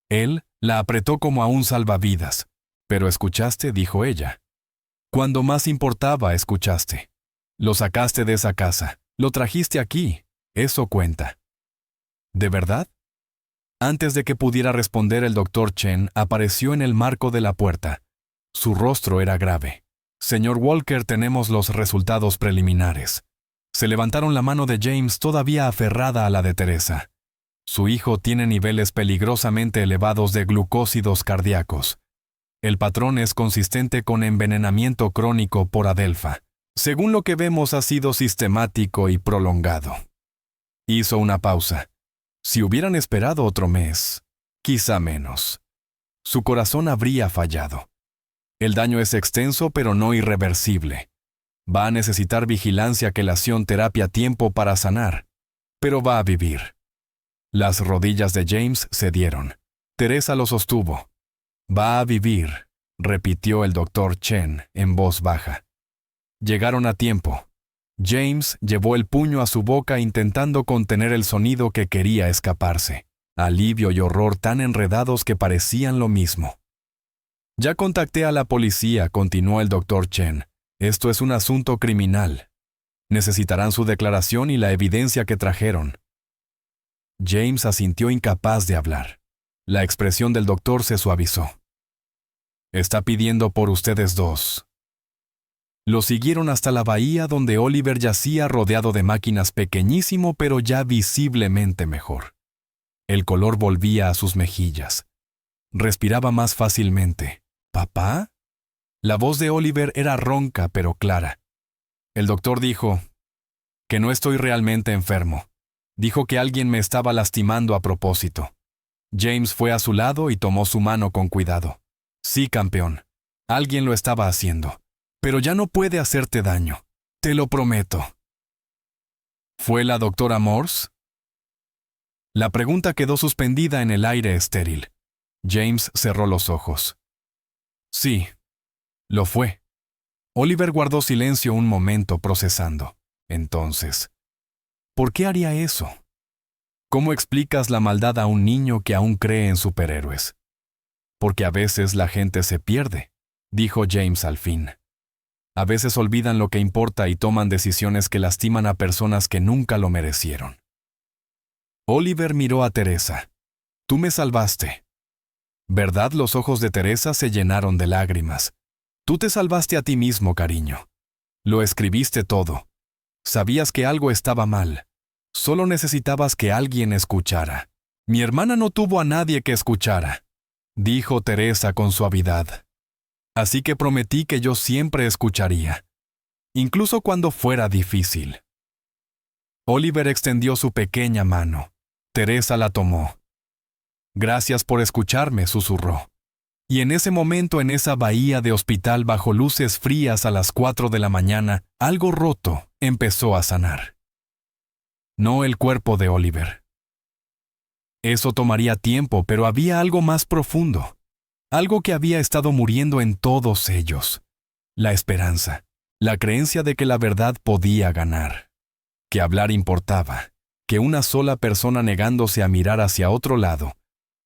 Él la apretó como a un salvavidas. «Pero escuchaste», dijo ella. «Cuando más importaba, escuchaste. Lo sacaste de esa casa, lo trajiste aquí. Eso cuenta». «¿De verdad?». Antes de que pudiera responder, el doctor Chen apareció en el marco de la puerta. Su rostro era grave. Señor Walker, tenemos los resultados preliminares. Se levantaron la mano de James todavía aferrada a la de Teresa. Su hijo tiene niveles peligrosamente elevados de glucósidos cardíacos. El patrón es consistente con envenenamiento crónico por adelfa. Según lo que vemos, ha sido sistemático y prolongado. Hizo una pausa. Si hubieran esperado otro mes, quizá menos, su corazón habría fallado. El daño es extenso pero no irreversible. Va a necesitar vigilancia, quelación, terapia, tiempo para sanar, pero va a vivir. Las rodillas de James cedieron. Teresa lo sostuvo. Va a vivir, repitió el doctor Chen en voz baja. Llegaron a tiempo. James llevó el puño a su boca intentando contener el sonido que quería escaparse. Alivio y horror tan enredados que parecían lo mismo. Ya contacté a la policía, continuó el doctor Chen. Esto es un asunto criminal. Necesitarán su declaración y la evidencia que trajeron. James asintió, incapaz de hablar. La expresión del doctor se suavizó. Está pidiendo por ustedes dos. Lo siguieron hasta la bahía, donde Oliver yacía rodeado de máquinas, pequeñísimo pero ya visiblemente mejor. El color volvía a sus mejillas. Respiraba más fácilmente. ¿Papá? La voz de Oliver era ronca pero clara. El doctor dijo que no estoy realmente enfermo. Dijo que alguien me estaba lastimando a propósito. James fue a su lado y tomó su mano con cuidado. Sí, campeón. Alguien lo estaba haciendo. Pero ya no puede hacerte daño. Te lo prometo. ¿Fue la doctora Morse? La pregunta quedó suspendida en el aire estéril. James cerró los ojos. Sí, lo fue. Oliver guardó silencio un momento, procesando. Entonces, ¿por qué haría eso? ¿Cómo explicas la maldad a un niño que aún cree en superhéroes? Porque a veces la gente se pierde, dijo James al fin. A veces olvidan lo que importa y toman decisiones que lastiman a personas que nunca lo merecieron. Oliver miró a Teresa. Tú me salvaste. ¿Verdad? Los ojos de Teresa se llenaron de lágrimas. Tú te salvaste a ti mismo, cariño. Lo escribiste todo. Sabías que algo estaba mal. Solo necesitabas que alguien escuchara. Mi hermana no tuvo a nadie que escuchara, dijo Teresa con suavidad. Así que prometí que yo siempre escucharía, incluso cuando fuera difícil. Oliver extendió su pequeña mano. Teresa la tomó. Gracias por escucharme, susurró. Y en ese momento, en esa bahía de hospital bajo luces frías a las 4 de la mañana, algo roto empezó a sanar. No el cuerpo de Oliver. Eso tomaría tiempo, pero había algo más profundo. Algo que había estado muriendo en todos ellos. La esperanza. La creencia de que la verdad podía ganar. Que hablar importaba. Que una sola persona negándose a mirar hacia otro lado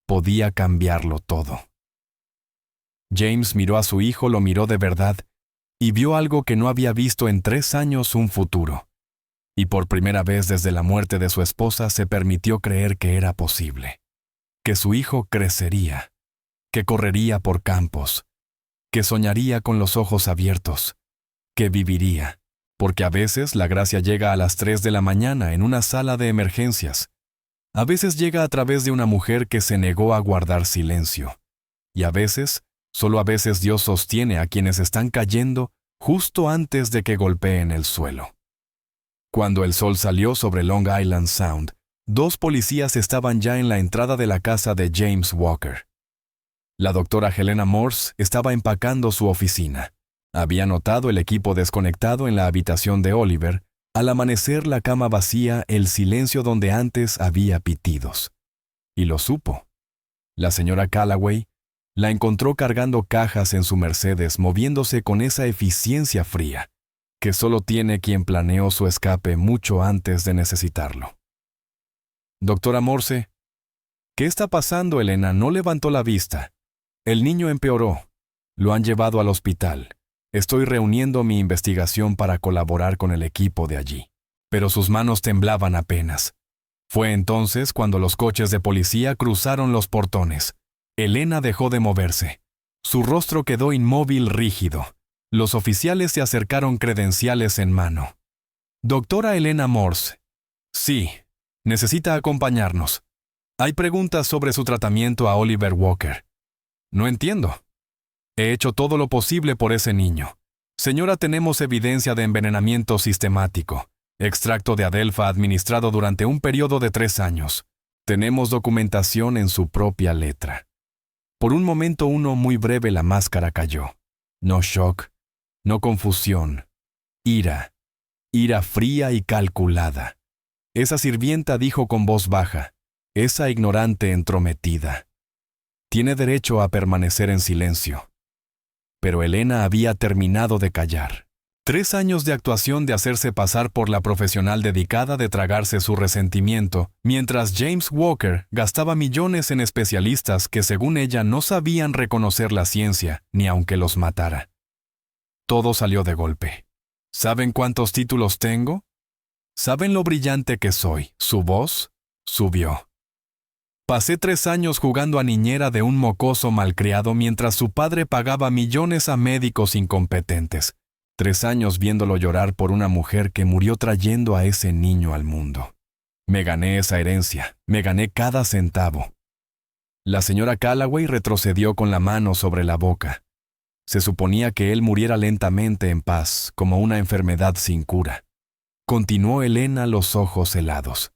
podía cambiarlo todo. James miró a su hijo, lo miró de verdad, y vio algo que no había visto en 3 años: un futuro. Y por primera vez desde la muerte de su esposa se permitió creer que era posible. Que su hijo crecería. Que correría por campos. Que soñaría con los ojos abiertos. Que viviría. Porque a veces la gracia llega a las 3 de la mañana en una sala de emergencias. A veces llega a través de una mujer que se negó a guardar silencio. Y a veces, solo a veces, Dios sostiene a quienes están cayendo justo antes de que golpeen el suelo. Cuando el sol salió sobre Long Island Sound, 2 policías estaban ya en la entrada de la casa de James Walker. La doctora Helena Morse estaba empacando su oficina. Había notado el equipo desconectado en la habitación de Oliver. Al amanecer, la cama vacía, el silencio donde antes había pitidos. Y lo supo. La señora Callaway la encontró cargando cajas en su Mercedes, moviéndose con esa eficiencia fría que solo tiene quien planeó su escape mucho antes de necesitarlo. Doctora Morse. ¿Qué está pasando, Elena? No levantó la vista. El niño empeoró. Lo han llevado al hospital. Estoy reuniendo mi investigación para colaborar con el equipo de allí. Pero sus manos temblaban apenas. Fue entonces cuando los coches de policía cruzaron los portones. Elena dejó de moverse. Su rostro quedó inmóvil, rígido. Los oficiales se acercaron, credenciales en mano. Doctora Elena Morse. Sí, necesita acompañarnos. Hay preguntas sobre su tratamiento a Oliver Walker. No entiendo. He hecho todo lo posible por ese niño. Señora, tenemos evidencia de envenenamiento sistemático. Extracto de adelfa administrado durante un periodo de 3 años. Tenemos documentación en su propia letra. Por un momento muy breve la máscara cayó. No shock, no confusión. Ira. Ira fría y calculada. Esa sirvienta dijo con voz baja, esa ignorante entrometida. Tiene derecho a permanecer en silencio. Pero Elena había terminado de callar. 3 años de actuación, de hacerse pasar por la profesional dedicada, de tragarse su resentimiento, mientras James Walker gastaba millones en especialistas que según ella no sabían reconocer la ciencia, ni aunque los matara. Todo salió de golpe. ¿Saben cuántos títulos tengo? ¿Saben lo brillante que soy? Su voz subió. Pasé 3 años jugando a niñera de un mocoso malcriado mientras su padre pagaba millones a médicos incompetentes. 3 años viéndolo llorar por una mujer que murió trayendo a ese niño al mundo. Me gané esa herencia, me gané cada centavo. La señora Calloway retrocedió con la mano sobre la boca. Se suponía que él muriera lentamente en paz, como una enfermedad sin cura. Continuó Elena, los ojos helados.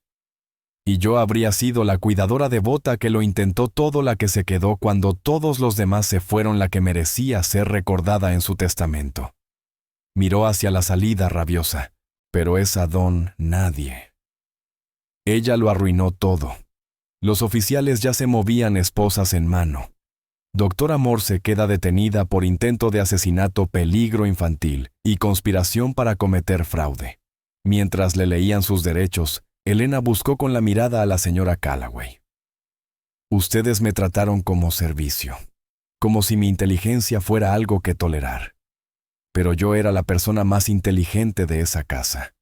Y yo habría sido la cuidadora devota que lo intentó todo, la que se quedó cuando todos los demás se fueron, la que merecía ser recordada en su testamento. Miró hacia la salida rabiosa, pero esa don nadie. Ella lo arruinó todo. Los oficiales ya se movían, esposas en mano. Doctora Morse queda detenida por intento de asesinato, peligro infantil y conspiración para cometer fraude. Mientras le leían sus derechos, Elena buscó con la mirada a la señora Calloway. Ustedes me trataron como servicio, como si mi inteligencia fuera algo que tolerar. Pero yo era la persona más inteligente de esa casa.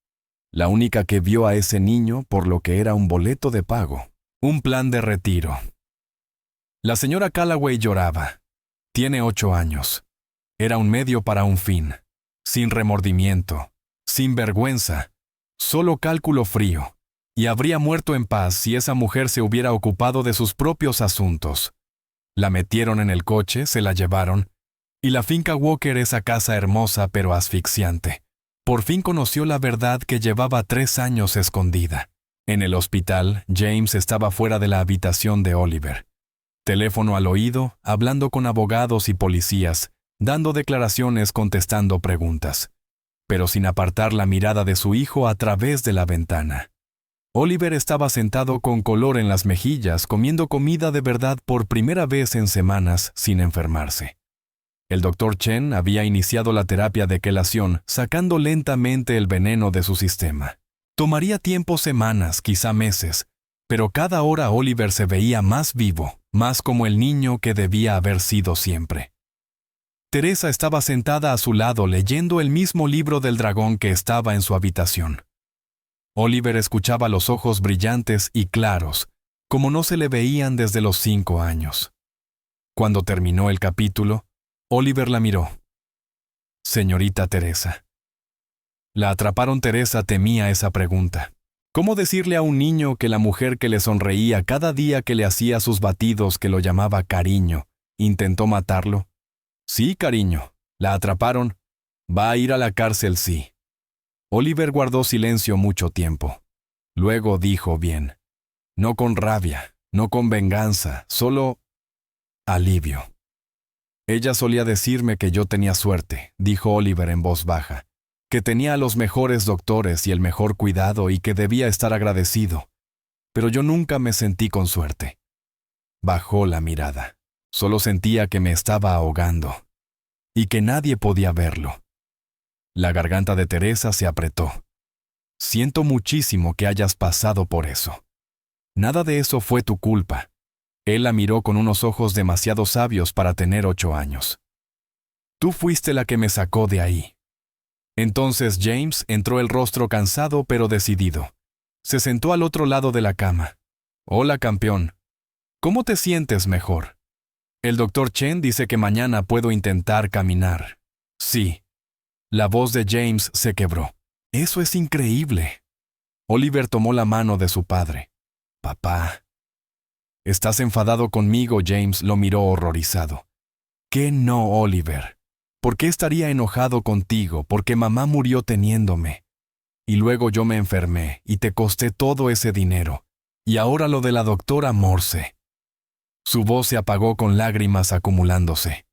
La única que vio a ese niño por lo que era un boleto de pago, un plan de retiro. La señora Calloway lloraba. Tiene 8 años. Era un medio para un fin. Sin remordimiento, sin vergüenza, solo cálculo frío. Y habría muerto en paz si esa mujer se hubiera ocupado de sus propios asuntos. La metieron en el coche, se la llevaron. Y la finca Walker, esa casa hermosa pero asfixiante. Por fin conoció la verdad que llevaba 3 años escondida. En el hospital, James estaba fuera de la habitación de Oliver. Teléfono al oído, hablando con abogados y policías, dando declaraciones, contestando preguntas, pero sin apartar la mirada de su hijo a través de la ventana. Oliver estaba sentado con color en las mejillas, comiendo comida de verdad por primera vez en semanas, sin enfermarse. El Dr. Chen había iniciado la terapia de quelación, sacando lentamente el veneno de su sistema. Tomaría tiempo, semanas, quizá meses, pero cada hora Oliver se veía más vivo, más como el niño que debía haber sido siempre. Teresa estaba sentada a su lado leyendo el mismo libro del dragón que estaba en su habitación. Oliver escuchaba, los ojos brillantes y claros, como no se le veían desde los 5 años. Cuando terminó el capítulo, Oliver la miró. Señorita Teresa. La atraparon. Teresa temía esa pregunta. ¿Cómo decirle a un niño que la mujer que le sonreía cada día que le hacía sus batidos, que lo llamaba cariño, intentó matarlo? Sí, cariño. La atraparon. Va a ir a la cárcel, sí. Oliver guardó silencio mucho tiempo. Luego dijo bien. No con rabia, no con venganza, solo alivio. Ella solía decirme que yo tenía suerte, dijo Oliver en voz baja, que tenía a los mejores doctores y el mejor cuidado y que debía estar agradecido. Pero yo nunca me sentí con suerte. Bajó la mirada. Solo sentía que me estaba ahogando y que nadie podía verlo. La garganta de Teresa se apretó. Siento muchísimo que hayas pasado por eso. Nada de eso fue tu culpa. Él la miró con unos ojos demasiado sabios para tener 8 años. Tú fuiste la que me sacó de ahí. Entonces James entró, el rostro cansado pero decidido. Se sentó al otro lado de la cama. Hola, campeón. ¿Cómo te sientes mejor? El doctor Chen dice que mañana puedo intentar caminar. Sí. La voz de James se quebró. Eso es increíble. Oliver tomó la mano de su padre. Papá. ¿Estás enfadado conmigo? James lo miró horrorizado. ¿Qué no, Oliver? ¿Por qué estaría enojado contigo? Porque mamá murió teniéndome. Y luego yo me enfermé y te costé todo ese dinero. Y ahora lo de la doctora Morse. Su voz se apagó con lágrimas acumulándose.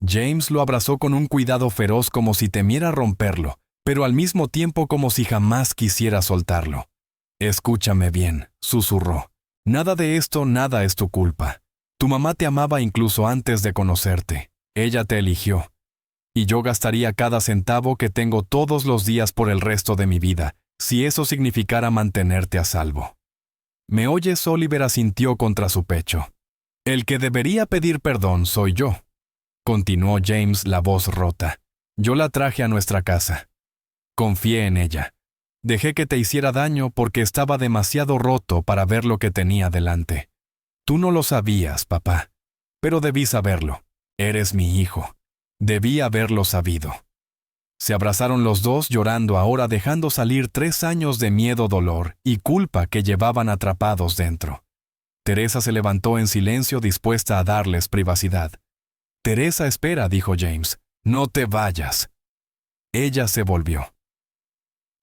James lo abrazó con un cuidado feroz como si temiera romperlo, pero al mismo tiempo como si jamás quisiera soltarlo. Escúchame bien, susurró. Nada de esto, nada es tu culpa. Tu mamá te amaba incluso antes de conocerte. Ella te eligió. Y yo gastaría cada centavo que tengo todos los días por el resto de mi vida, si eso significara mantenerte a salvo. ¿Me oyes? Oliver asintió contra su pecho. El que debería pedir perdón soy yo. Continuó James, la voz rota. Yo la traje a nuestra casa. Confié en ella. Dejé que te hiciera daño porque estaba demasiado roto para ver lo que tenía delante. Tú no lo sabías, papá. Pero debí saberlo. Eres mi hijo. Debí haberlo sabido. Se abrazaron los dos llorando ahora, dejando salir 3 años de miedo, dolor y culpa que llevaban atrapados dentro. Teresa se levantó en silencio, dispuesta a darles privacidad. Teresa, espera, dijo James. No te vayas. Ella se volvió.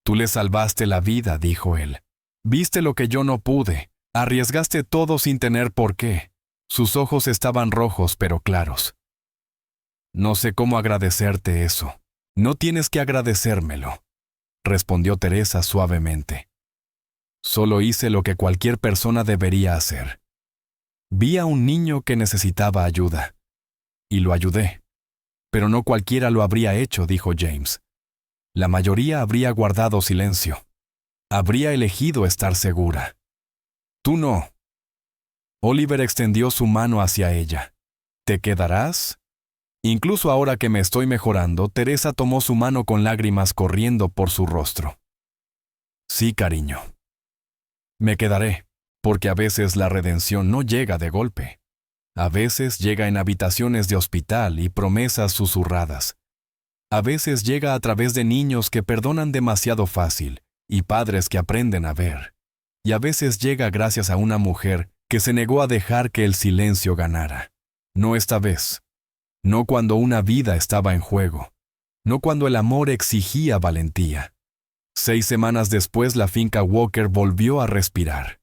Tú le salvaste la vida, dijo él. Viste lo que yo no pude. Arriesgaste todo sin tener por qué. Sus ojos estaban rojos pero claros. No sé cómo agradecerte eso. No tienes que agradecérmelo, respondió Teresa suavemente. Solo hice lo que cualquier persona debería hacer. Vi a un niño que necesitaba ayuda. Y lo ayudé. Pero no cualquiera lo habría hecho, dijo James. La mayoría habría guardado silencio. Habría elegido estar segura. Tú no. Oliver extendió su mano hacia ella. ¿Te quedarás? Incluso ahora que me estoy mejorando, Teresa tomó su mano con lágrimas corriendo por su rostro. Sí, cariño. Me quedaré, porque a veces la redención no llega de golpe. A veces llega en habitaciones de hospital y promesas susurradas. A veces llega a través de niños que perdonan demasiado fácil y padres que aprenden a ver. Y a veces llega gracias a una mujer que se negó a dejar que el silencio ganara. No esta vez. No cuando una vida estaba en juego. No cuando el amor exigía valentía. 6 semanas después, la finca Walker volvió a respirar.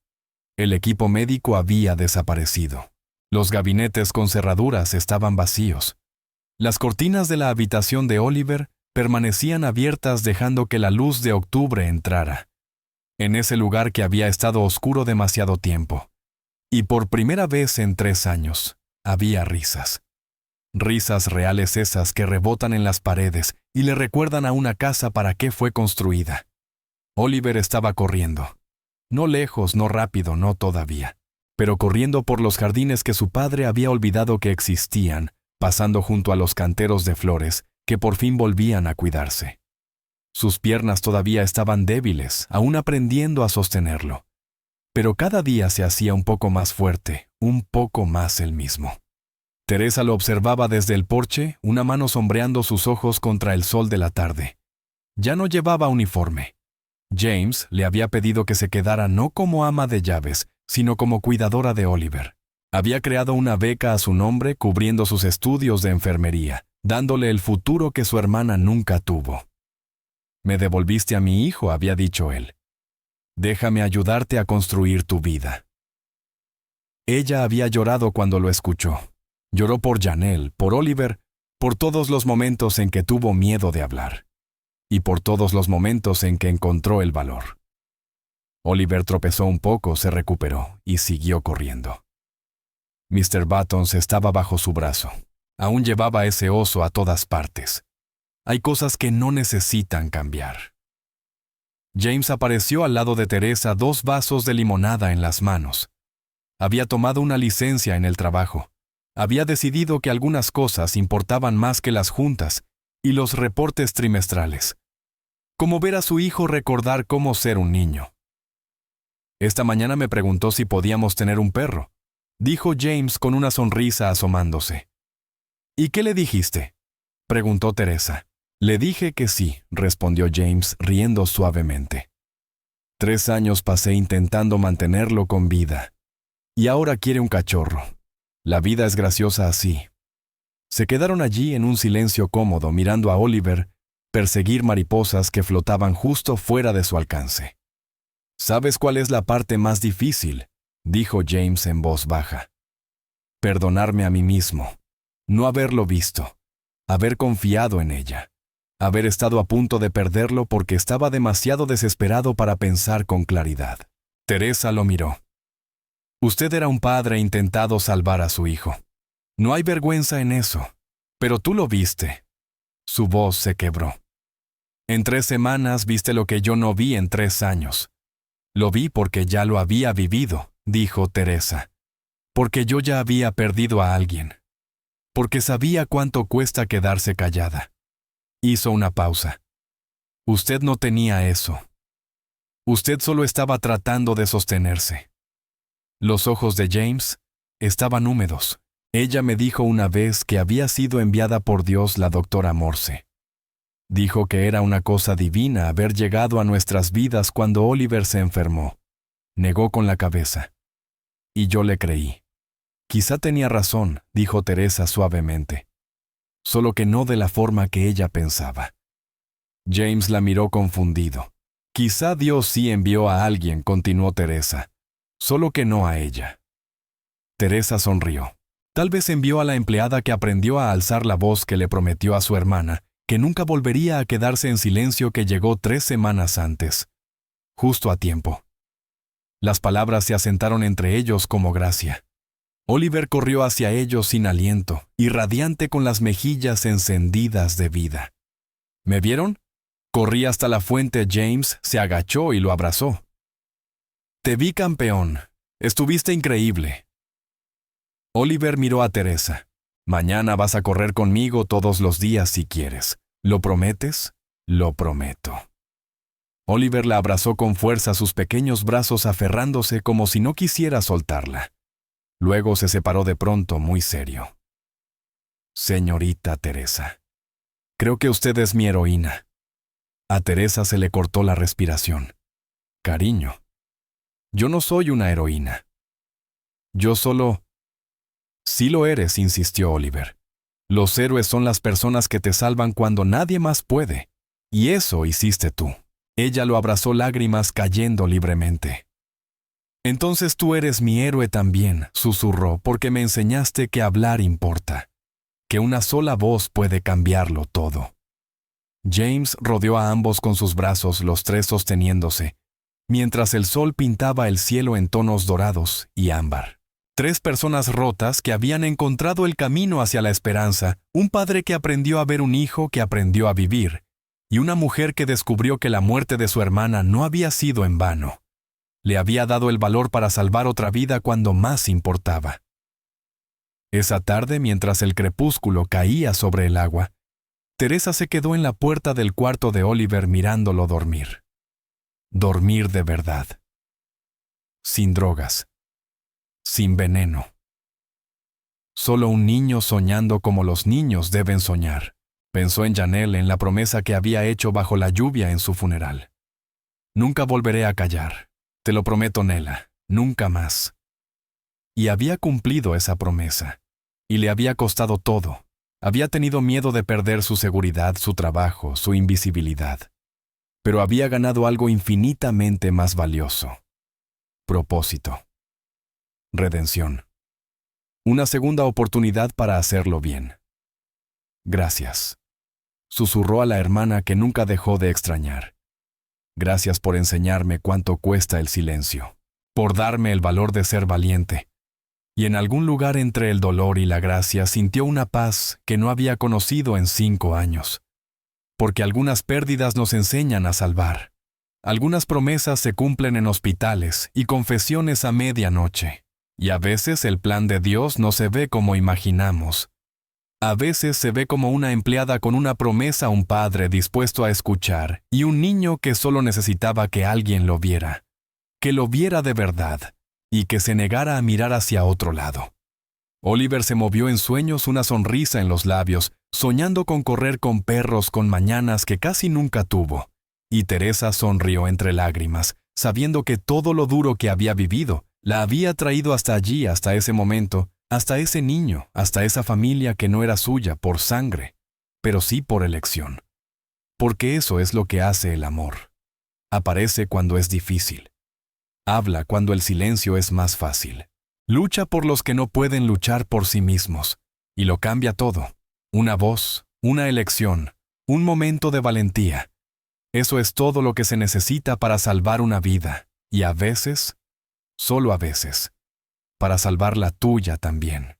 El equipo médico había desaparecido. Los gabinetes con cerraduras estaban vacíos. Las cortinas de la habitación de Oliver permanecían abiertas, dejando que la luz de octubre entrara. En ese lugar que había estado oscuro demasiado tiempo. Y por primera vez en 3 años, había risas. Risas reales, esas que rebotan en las paredes y le recuerdan a una casa para qué fue construida. Oliver estaba corriendo. No lejos, no rápido, no todavía. Pero corriendo por los jardines que su padre había olvidado que existían, pasando junto a los canteros de flores que por fin volvían a cuidarse. Sus piernas todavía estaban débiles, aún aprendiendo a sostenerlo. Pero cada día se hacía un poco más fuerte, un poco más él mismo. Teresa lo observaba desde el porche, una mano sombreando sus ojos contra el sol de la tarde. Ya no llevaba uniforme. James le había pedido que se quedara no como ama de llaves, sino como cuidadora de Oliver. Había creado una beca a su nombre cubriendo sus estudios de enfermería, dándole el futuro que su hermana nunca tuvo. Me devolviste a mi hijo, había dicho él. Déjame ayudarte a construir tu vida. Ella había llorado cuando lo escuchó. Lloró por Janelle, por Oliver, por todos los momentos en que tuvo miedo de hablar. Y por todos los momentos en que encontró el valor. Oliver tropezó un poco, se recuperó y siguió corriendo. Mr. Buttons estaba bajo su brazo. Aún llevaba ese oso a todas partes. Hay cosas que no necesitan cambiar. James apareció al lado de Teresa, 2 vasos de limonada en las manos. Había tomado una licencia en el trabajo. Había decidido que algunas cosas importaban más que las juntas y los reportes trimestrales. Como ver a su hijo recordar cómo ser un niño. Esta mañana me preguntó si podíamos tener un perro, dijo James con una sonrisa asomándose. ¿Y qué le dijiste?, preguntó Teresa. Le dije que sí, respondió James riendo suavemente. 3 años pasé intentando mantenerlo con vida. Y ahora quiere un cachorro. La vida es graciosa así. Se quedaron allí en un silencio cómodo mirando a Oliver perseguir mariposas que flotaban justo fuera de su alcance. ¿Sabes cuál es la parte más difícil?, dijo James en voz baja. Perdonarme a mí mismo. No haberlo visto. Haber confiado en ella. Haber estado a punto de perderlo porque estaba demasiado desesperado para pensar con claridad. Teresa lo miró. Usted era un padre intentado salvar a su hijo. No hay vergüenza en eso. Pero tú lo viste. Su voz se quebró. En 3 semanas viste lo que yo no vi en 3 años. Lo vi porque ya lo había vivido, dijo Teresa. Porque yo ya había perdido a alguien. Porque sabía cuánto cuesta quedarse callada. Hizo una pausa. Usted no tenía eso. Usted solo estaba tratando de sostenerse. Los ojos de James estaban húmedos. Ella me dijo una vez que había sido enviada por Dios la doctora Morse. Dijo que era una cosa divina haber llegado a nuestras vidas cuando Oliver se enfermó. Negó con la cabeza. Y yo le creí. Quizá tenía razón, dijo Teresa suavemente. Solo que no de la forma que ella pensaba. James la miró confundido. Quizá Dios sí envió a alguien, continuó Teresa. Solo que no a ella. Teresa sonrió. Tal vez envió a la empleada que aprendió a alzar la voz que le prometió a su hermana, que nunca volvería a quedarse en silencio, que llegó 3 semanas antes. Justo a tiempo. Las palabras se asentaron entre ellos como gracia. Oliver corrió hacia ellos sin aliento y radiante con las mejillas encendidas de vida. ¿Me vieron? Corrí hasta la fuente. James se agachó y lo abrazó. Te vi, campeón. Estuviste increíble. Oliver miró a Teresa. Mañana vas a correr conmigo todos los días si quieres. ¿Lo prometes? Lo prometo. Oliver la abrazó con fuerza, sus pequeños brazos aferrándose como si no quisiera soltarla. Luego se separó de pronto, muy serio. Señorita Teresa, creo que usted es mi heroína. A Teresa se le cortó la respiración. Cariño, yo no soy una heroína. Yo solo... Sí lo eres, insistió Oliver. Los héroes son las personas que te salvan cuando nadie más puede. Y eso hiciste tú. Ella lo abrazó, lágrimas cayendo libremente. Entonces tú eres mi héroe también, susurró, porque me enseñaste que hablar importa. Que una sola voz puede cambiarlo todo. James rodeó a ambos con sus brazos, los 3 sosteniéndose, mientras el sol pintaba el cielo en tonos dorados y ámbar. 3 personas rotas que habían encontrado el camino hacia la esperanza, un padre que aprendió a ver, un hijo que aprendió a vivir, y una mujer que descubrió que la muerte de su hermana no había sido en vano. Le había dado el valor para salvar otra vida cuando más importaba. Esa tarde, mientras el crepúsculo caía sobre el agua, Teresa se quedó en la puerta del cuarto de Oliver mirándolo dormir. Dormir de verdad. Sin drogas. Sin veneno. Solo un niño soñando como los niños deben soñar. Pensó en Janelle, en la promesa que había hecho bajo la lluvia en su funeral. Nunca volveré a callar. Te lo prometo, Nella, nunca más. Y había cumplido esa promesa. Y le había costado todo. Había tenido miedo de perder su seguridad, su trabajo, su invisibilidad. Pero había ganado algo infinitamente más valioso. Propósito. Redención. Una segunda oportunidad para hacerlo bien. Gracias. Susurró a la hermana que nunca dejó de extrañar. Gracias por enseñarme cuánto cuesta el silencio. Por darme el valor de ser valiente. Y en algún lugar entre el dolor y la gracia sintió una paz que no había conocido en 5 años. Porque algunas pérdidas nos enseñan a salvar. Algunas promesas se cumplen en hospitales y confesiones a medianoche. Y a veces el plan de Dios no se ve como imaginamos. A veces se ve como una empleada con una promesa, un padre dispuesto a escuchar y un niño que solo necesitaba que alguien lo viera. que lo viera de verdad y que se negara a mirar hacia otro lado. Oliver se movió en sueños, una sonrisa en los labios, soñando con correr con perros con mañanas que casi nunca tuvo. Y Teresa sonrió entre lágrimas, sabiendo que todo lo duro que había vivido la había traído hasta allí, hasta ese momento, hasta ese niño, hasta esa familia que no era suya por sangre, pero sí por elección. Porque eso es lo que hace el amor. Aparece cuando es difícil. Habla cuando el silencio es más fácil. Lucha por los que no pueden luchar por sí mismos. Y lo cambia todo. Una voz, una elección, un momento de valentía. Eso es todo lo que se necesita para salvar una vida. Y a veces, solo a veces, para salvar la tuya también.